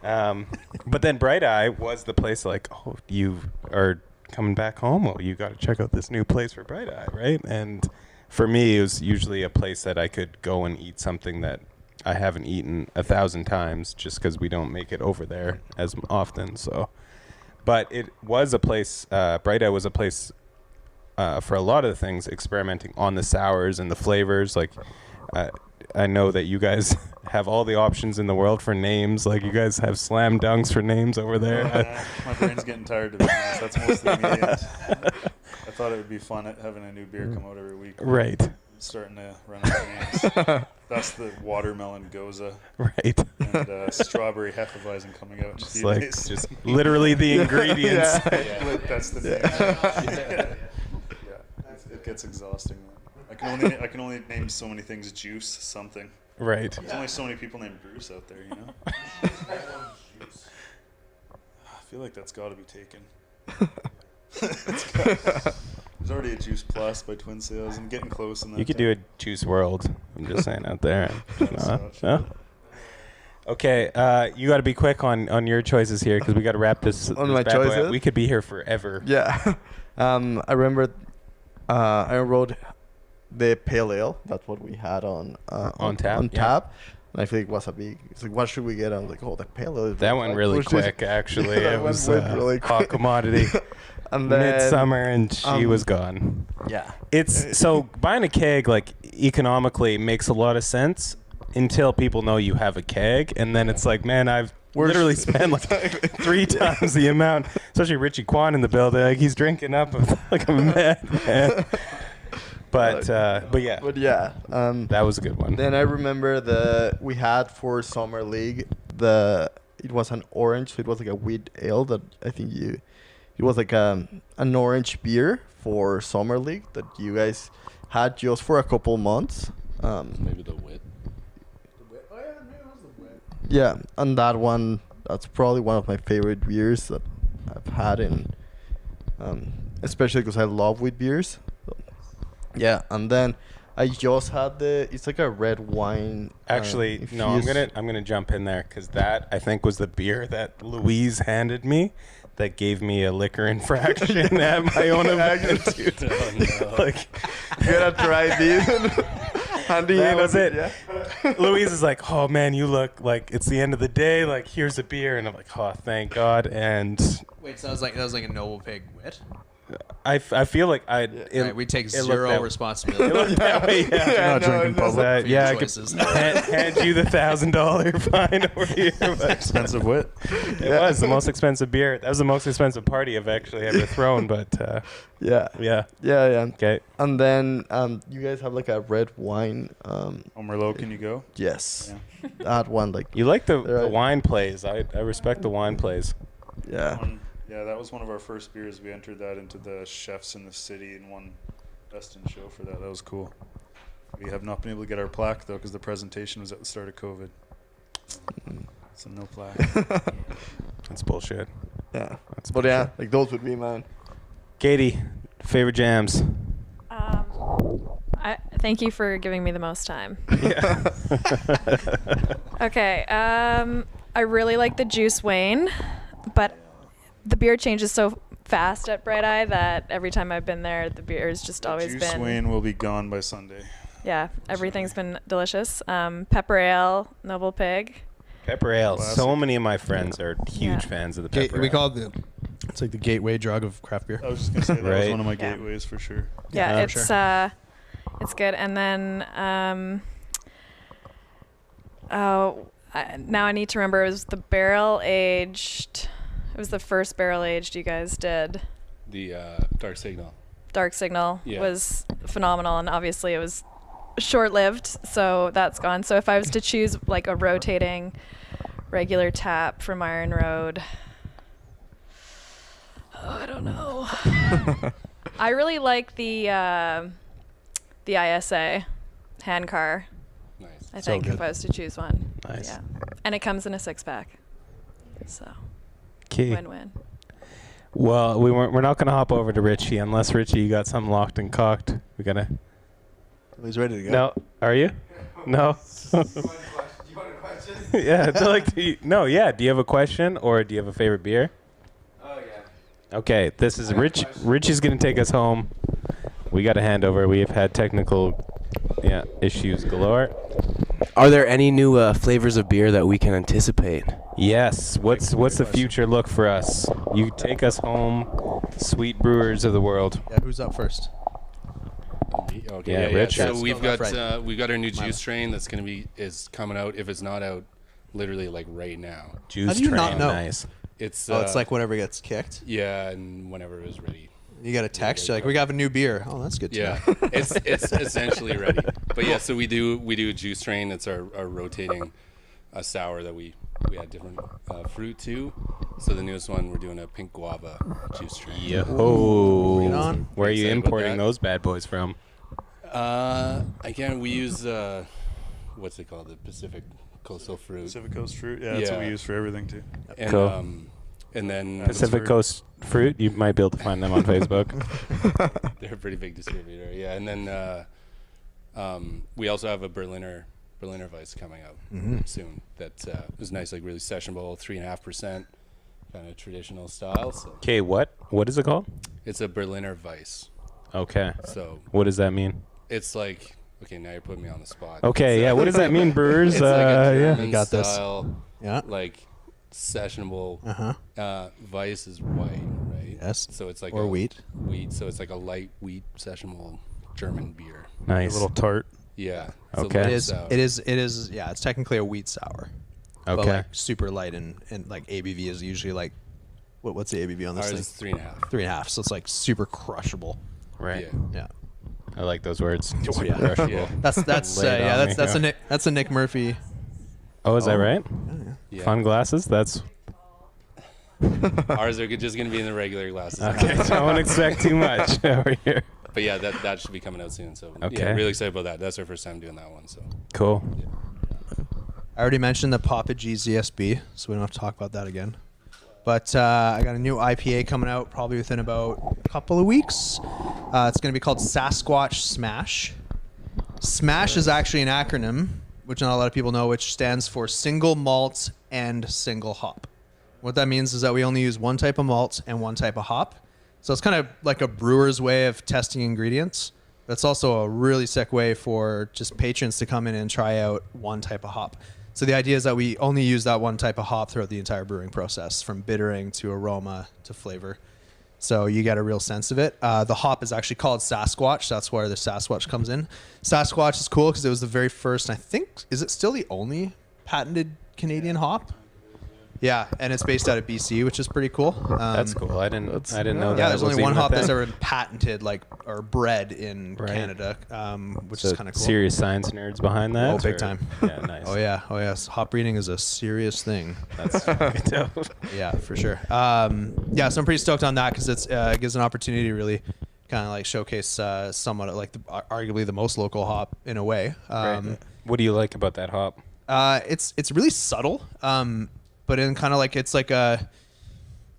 But then Bright Eye was the place like, oh, you are coming back home. Well, you got to check out this new place for Bright Eye, right? And for me, it was usually a place that I could go and eat something that I haven't eaten 1,000 times just because we don't make it over there as often. So, but it was a place, Bright Eye was a place for a lot of the things, experimenting on the sours and the flavors. Like, I know that you guys have all the options in the world for names. Like, you guys have slam dunks for names over there. My brain's getting tired, to be honest. That's mostly me. I thought it would be fun at having a new beer come out every week. Right. I'm starting to run out of names. That's the watermelon goza Right. and strawberry Hefeweizen coming out in a It's few like days. just literally the ingredients. Yeah, that's the name. Yeah. It gets exhausting. I can only name so many things. Juice, something. Right. There's only so many people named Bruce out there, you know. I feel like that's got to be taken. There's already a Juice Plus by Twin Sales. I'm getting close in that. You could do a Juice World. I'm just saying out there. No? Okay, you got to be quick on your choices here because we got to wrap this. On this my bad boy up. choices? We could be here forever. Yeah. I remember I wrote the pale ale. That's what we had on tap, On yeah. tap. And I feel like it was a big. It's like, what should we get? I was like, oh, the pale ale. That went really quick, actually. It was really hot commodity. And then Midsummer, and she was gone. Yeah. It's so buying a keg, like economically, makes a lot of sense until people know you have a keg, and then it's like, man, I've literally spent like 3 times the amount. Especially Richie Kwan in the building, like he's drinking up like a madman. But yeah, that was a good one. Then I remember we had for Summer League it was an orange, so it was like a wheat ale that I think it was like an orange beer for Summer League that you guys had just for a couple months. Maybe the wit. Yeah, and that one, that's probably one of my favorite beers that I've had especially because I love wheat beers. So, yeah, and then I just had it's like a red wine. Actually, no, I'm gonna jump in there because that I think was the beer that Louise handed me that gave me a liquor infraction at my own event. Like, You gotta try these. that was it. Yeah. Louise is like, oh man, you look like it's the end of the day. Like, here's a beer, and I'm like, oh, thank God. And Wait, so that was like a Noble Pig wit? I feel like Right, we take it looked zero that- responsibility. It looked that way, yeah. You're not drinking public. for your I could choices. hand you the $1,000 fine over here. But Expensive wit. it was the most expensive beer. That was the most expensive party I've actually ever thrown. But Yeah. yeah, okay. And then you guys have like a red wine. Merlot, can you go? Yes. That one, like, You like the Right. wine plays. I respect the wine plays. yeah. Yeah, that was one of our first beers. We entered that into the Chefs in the City and won Best in Show for that. That was cool. We have not been able to get our plaque, though, because the presentation was at the start of COVID. So no plaque. That's bullshit. Yeah. That's But yeah, like those would be mine. Katie, favorite jams? Thank you for giving me the most time. Yeah. Okay. I really like the Juice Wayne, but the beer changes so fast at Bright Eye that every time I've been there, the beer has just always Juice been. Wayne will be gone by Sunday. Yeah, everything's been delicious. Pepper Ale, Noble Pig. Pepper ale. Classic. So many of my friends are huge Yeah. fans of the pepper We ale. call it it's like the gateway drug of craft beer. I was just going to say that was Right. one of my Yeah. gateways for sure. Yeah, Yeah, it's it's good. And then now I need to remember, it was the barrel aged. It was the first barrel aged you guys did. The Dark Signal. Dark Signal Yeah. was phenomenal, and obviously it was short-lived, so that's gone. So if I was to choose like a rotating regular tap from Iron Road, don't know. I really like the ISA hand car. Nice. I So think good. if I was to choose one. Nice. Yeah. And it comes in a 6-pack. So Okay. win-win. Well, we're not gonna hop over to Richie unless Richie, you got something locked and cocked. We gotta. He's ready to go. No, are you? No. Yeah, they're like, no, yeah. Do you have a question or do you have a favorite beer? Oh yeah. Okay, this is Rich. Richie's gonna take us home. We got to hand over. We have had technical, issues galore. Are there any new flavors of beer that we can anticipate? Yes. What's the future look for us? You take us home, sweet brewers of the world. Yeah, who's up first? Okay, Yeah, Rich. So Yeah, we've spell that got right. we've got our new juice strain that's is coming out. If it's not out, literally like right now. Juice How do you train, not know? nice. It's It's like whenever it gets kicked. yeah, and whenever it was ready. You get a text. You're like, we have a new beer. Oh, that's good to Yeah, know. it's essentially ready. But yeah, so we do a juice strain. That's our rotating sour that we add different fruit to. So the newest one, we're doing a pink guava juice strain. Yo. Right on. Where are you Excited about importing that. those bad boys from? Again, we use what's it called? The Pacific Coastal fruit. Pacific Coast fruit. Yeah, that's what we Yeah. use for everything too. And, Cool. and then Pacific Coast Fruit. You might be able to find them on Facebook. they're a pretty big distributor. Yeah, and then we also have a Berliner Weiss coming out soon. That is nice, like really sessionable, 3.5%, kind of traditional style. So Okay, what is it called? it's a Berliner Weiss. Okay. So What does that mean? it's like, okay, now you're putting me on the spot. Okay, It's, yeah. What does that mean, brewers? It's like a Yeah. German You got this. style, Yeah. like sessionable. Uh-huh. Weiss is white, right? Yes. So it's like Or a wheat. Wheat. So it's like a light wheat sessionable German beer. A Nice. little tart. Yeah. It's a Okay. light It is. sour. It is. Yeah, it's technically a wheat sour. But Okay. like super light and like ABV is usually like, what's the ABV on this Ours thing? is 3.5. 3.5. So it's like super crushable. Right. Yeah. Yeah. I like those words. Oh, Super yeah. crushable. Yeah. That's Lay it yeah. on That's me. that's a Nick Murphy. Oh, is that right? Yeah. Fun glasses. That's Ours are just going to be in the regular glasses. okay. Don't expect too much over here. But yeah, that should be coming out soon. So Okay. yeah, really excited about that. That's our first time doing that one. So Cool. I already mentioned the Papa G ZSB, so we don't have to talk about that again. But I got a new IPA coming out probably within about a couple of weeks. It's going to be called Sasquatch Smash. Smash is actually an acronym, which not a lot of people know, which stands for single malt and single hop. What that means is that we only use one type of malt and one type of hop. So it's kind of like a brewer's way of testing ingredients. That's also a really sick way for just patrons to come in and try out one type of hop. So the idea is that we only use that one type of hop throughout the entire brewing process, from bittering to aroma to flavor. So you get a real sense of it. The hop is actually called Sasquatch. That's where the Sasquatch comes in. Sasquatch is cool because it was the very first, and I think, is it still the only patented Canadian hop? Yeah, and it's based out of BC, which is pretty cool. That's cool. I didn't know that. Yeah, there's was only one even a hop that's thing. ever been patented, like, or bred in Right. Canada, which So is kind of cool. serious science nerds behind that. Oh, big or- time. Yeah, nice. Oh yeah, oh yes. Hop breeding is a serious thing. That's fucking dope. Yeah, for sure. Yeah, so I'm pretty stoked on that because it gives an opportunity to really kind of like showcase somewhat like arguably the most local hop in a way. Right. What do you like about that hop? It's really subtle, but in kind of like it's like a.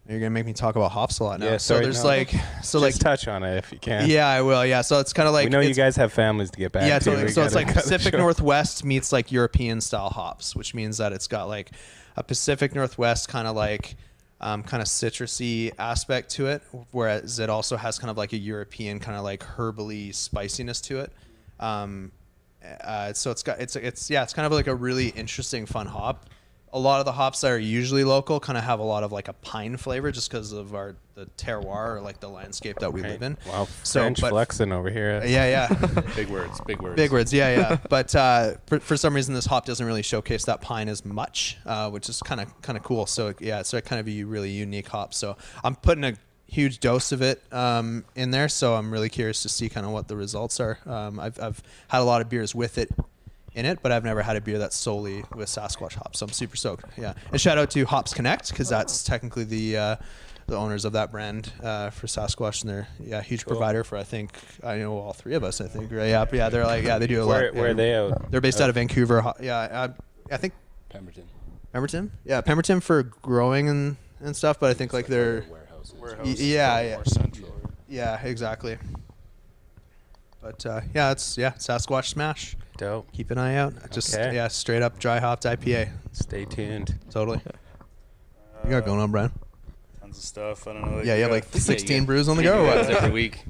You're gonna make me talk about hops a lot now. Yeah, so sorry, there's no. like Just like touch on it if you can. yeah, I will. Yeah, so it's kind of like we know you it's- guys have families to get back yeah, to. so, We so it's gotta like cut it Pacific short. Northwest meets like European style hops, which means that it's got like a Pacific Northwest kind of like kind of citrusy aspect to it, whereas it also has kind of like a European kind of like herbally spiciness to it. So it's kind of like a really interesting, fun hop. A lot of the hops that are usually local kind of have a lot of like a pine flavor just because of the terroir or like the landscape that we live in. Wow, So, French but- flexing over here. Yeah. big words, big words. Big words, yeah. But for some reason, this hop doesn't really showcase that pine as much, which is kind of cool. So yeah, it's a kind of a really unique hop. So I'm putting a huge dose of it in there. So I'm really curious to see kind of what the results are. I've had a lot of beers with it in it, but I've never had a beer that's solely with Sasquatch hops. So I'm super stoked. Yeah, and shout out to Hops Connect because that's technically the the owners of that brand for Sasquatch, and they're a huge provider for I know all three of us. I think right. Yeah. They're like they do a lot. Where are they out? They're based out of Vancouver. I think Pemberton. Pemberton. Yeah, Pemberton for growing and stuff. But I think like they're Warehouses. yeah. More central. Yeah, exactly. But Sasquatch Smash. Dope. Keep an eye out. Just Okay. straight up dry hopped IPA. Stay tuned. Totally. You got going on, Brian? Tons of stuff. I don't know. Yeah, you have like Yeah, 16 you brews on the go. Or That's what? every week.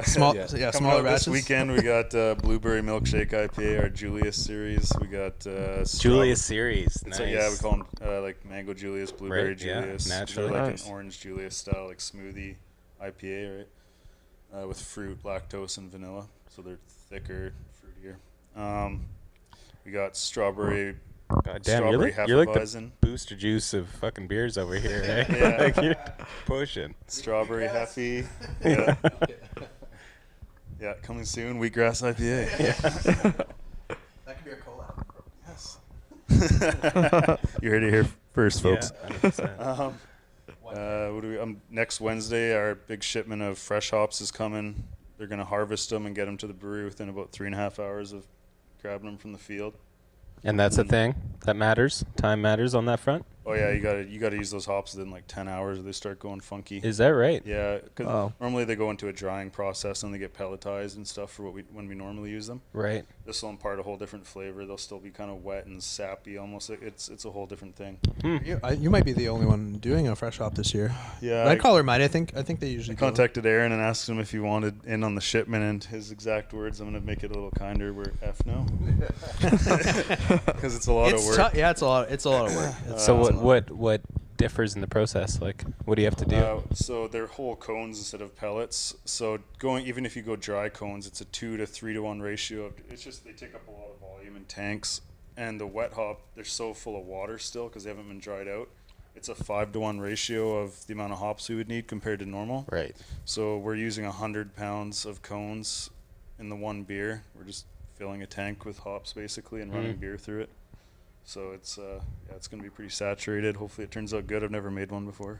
Small, Yeah. yeah, Coming smaller out batches. this weekend, we got Blueberry Milkshake IPA, our Julius series. We got Julius series. Nice. So yeah, we call them like Mango Julius, Blueberry Right, yeah, Julius. naturally. They're like Nice. an Orange Julius style, like smoothie IPA, right? With fruit, lactose, and vanilla, so they're thicker, fruitier. We got strawberry. God damn, you're Strawberry like the Hefeweizen. booster juice of fucking beers over here, eh? Yeah. Like you're pushing. Strawberry Heffy. Yeah. Yeah, coming soon. Wheatgrass IPA. That could be a collab. Yes. You heard it here first, folks. Yeah, 100%. What do we? Next Wednesday, our big shipment of fresh hops is coming. They're gonna harvest them and get them to the brewery within about 3.5 hours of grabbing them from the field. And that's a thing that matters. Time matters on that front. Oh yeah, you gotta use those hops within like 10 hours or they start going funky. Is that right? Yeah, because Wow. normally they go into a drying process and they get pelletized and stuff for when we normally use them. Right. This will impart a whole different flavor. They'll still be kind of wet and sappy, almost. It's a whole different thing. You might be the only one doing a fresh hop this year. Yeah, Nightcrawler might. I think they usually I do. contacted Aaron and asked him if he wanted in on the shipment, and his exact words, I'm gonna make it a little kinder. We're F no, because it's a lot of work. Yeah, it's a lot of work. So what differs in the process? Like, what do you have to do? So they're whole cones instead of pellets. So even if you go dry cones, it's a 2 to 3 to 1 ratio. It's just they take up a lot of volume in tanks, and the wet hop, they're so full of water still because they haven't been dried out. It's a 5 to 1 ratio of the amount of hops we would need compared to normal. Right. So we're using 100 pounds of cones in the one beer. We're just filling a tank with hops basically and running beer through it. So it's going to be pretty saturated. Hopefully it turns out good. I've never made one before.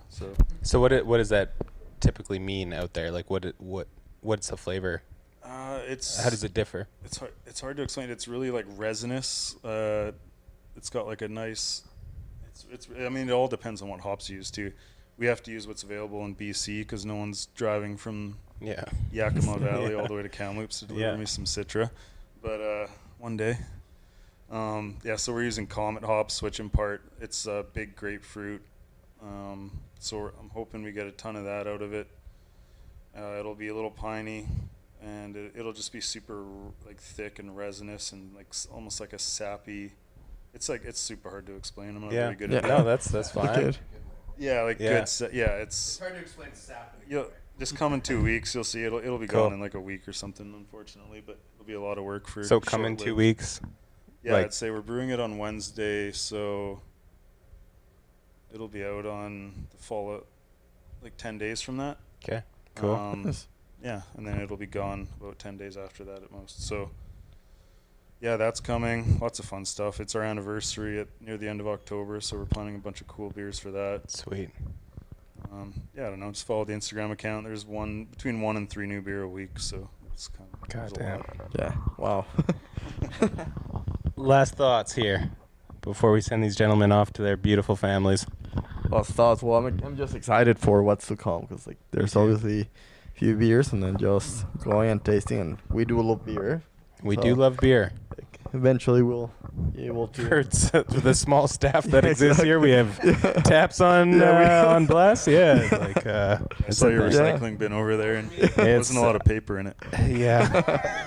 So what does that typically mean out there? Like what's the flavor? How does it differ? It's hard to explain. It's really like resinous. It's got like a nice. I mean, it all depends on what hops you use too. We have to use what's available in BC because no one's driving from Yakima Valley all the way to Kamloops to deliver me some Citra. But one day. So we're using Comet hops, which in part it's big grapefruit. So I'm hoping we get a ton of that out of it. It'll be a little piney, and it'll just be super like thick and resinous and like almost like a sappy. It's super hard to explain. I'm not very good at that. No, that's fine. Good. Yeah, like Yeah. good. It's hard to explain sap. just come in 2 weeks. You'll see it'll be Cool. gone in like a week or something. Unfortunately, but it'll be a lot of work for. So come in 2 short-lived. weeks. Yeah, like- I'd say we're brewing it on Wednesday, so it'll be out on the fall, like 10 days from that. Okay. Cool. Nice. Yeah, and then it'll be gone about 10 days after that at most. So, yeah, that's coming. Lots of fun stuff. It's our anniversary near the end of October, so we're planning a bunch of cool beers for that. Sweet. I don't know. Just follow the Instagram account. There's between 1 and 3 new beer a week, so it's kind of God there's a damn. lot. Yeah. Wow. Last thoughts here before we send these gentlemen off to their beautiful families. Last thoughts. Well, I'm just excited for what's to come because like there's obviously a few beers and then just going and tasting, and we do love beer. We So, do love beer. Like, eventually we'll be able to. For the small staff that Yeah, exists here, we have taps on Yeah, on blast. Yeah, like I it's saw a your thing. recycling bin over there, and there wasn't a lot of paper in it. Yeah.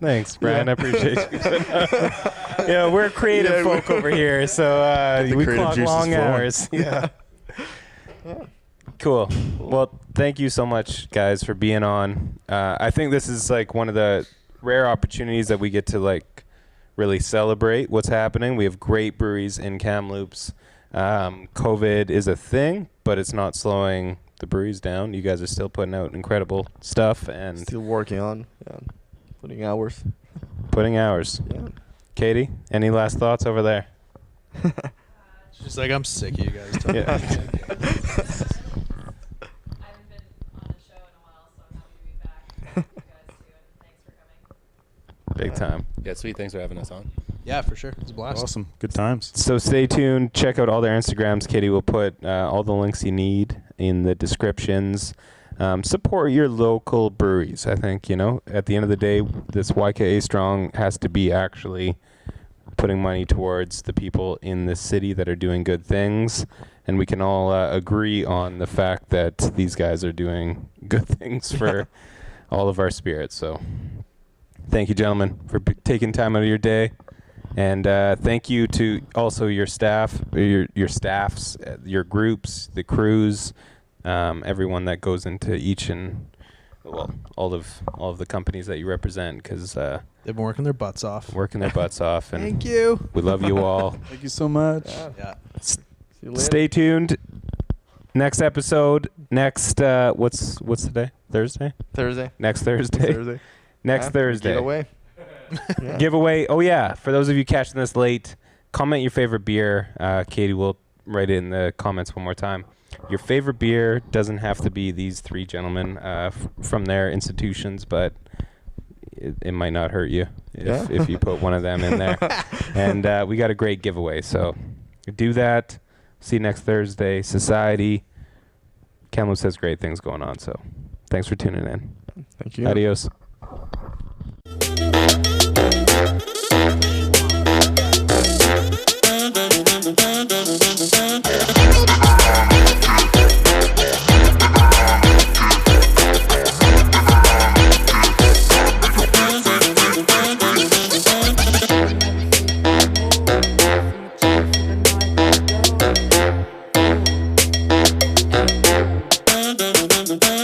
Thanks, Brian. I appreciate you. Yeah, we're creative Yeah, folk over here, so the we creative clock juices long flowing. hours. Yeah. Cool. Well, thank you so much, guys, for being on. I think this is like one of the rare opportunities that we get to like really celebrate what's happening. We have great breweries in Kamloops. COVID is a thing, but it's not slowing the breweries down. You guys are still putting out incredible stuff and Still working on. Yeah. Putting hours. putting hours. Yeah. Katie, any last thoughts over there? She's like, I'm sick of you guys. Yeah. Big time. Yeah, sweet. Thanks for having us on. Yeah, for sure. It's a blast. Awesome. Good times. So stay tuned. Check out all their Instagrams. Katie will put all the links you need in the descriptions. Support your local breweries. I think, at the end of the day, this YKA Strong has to be actually putting money towards the people in the city that are doing good things. And we can all agree on the fact that these guys are doing good things for all of our spirits. So thank you, gentlemen, for taking time out of your day. And thank you to also your staff, your staffs, your groups, the crews, everyone that goes into each and all of the companies that you represent, because They've been working their butts off. And Thank you. we love you all. Thank you so much. Yeah. See you later. Stay tuned. Next episode. Next what's the day? Thursday. Thursday. Next Thursday. Thursday. Next Thursday. Giveaway. Yeah. Giveaway. Oh yeah, for those of you catching this late, comment your favorite beer. Katie will write it in the comments one more time. Your favorite beer doesn't have to be these three gentlemen from their institutions, but it might not hurt you if you put one of them in there. And we got a great giveaway, so do that. See you next Thursday. Society. Kamloops has great things going on, so thanks for tuning in. Thank you. Adios.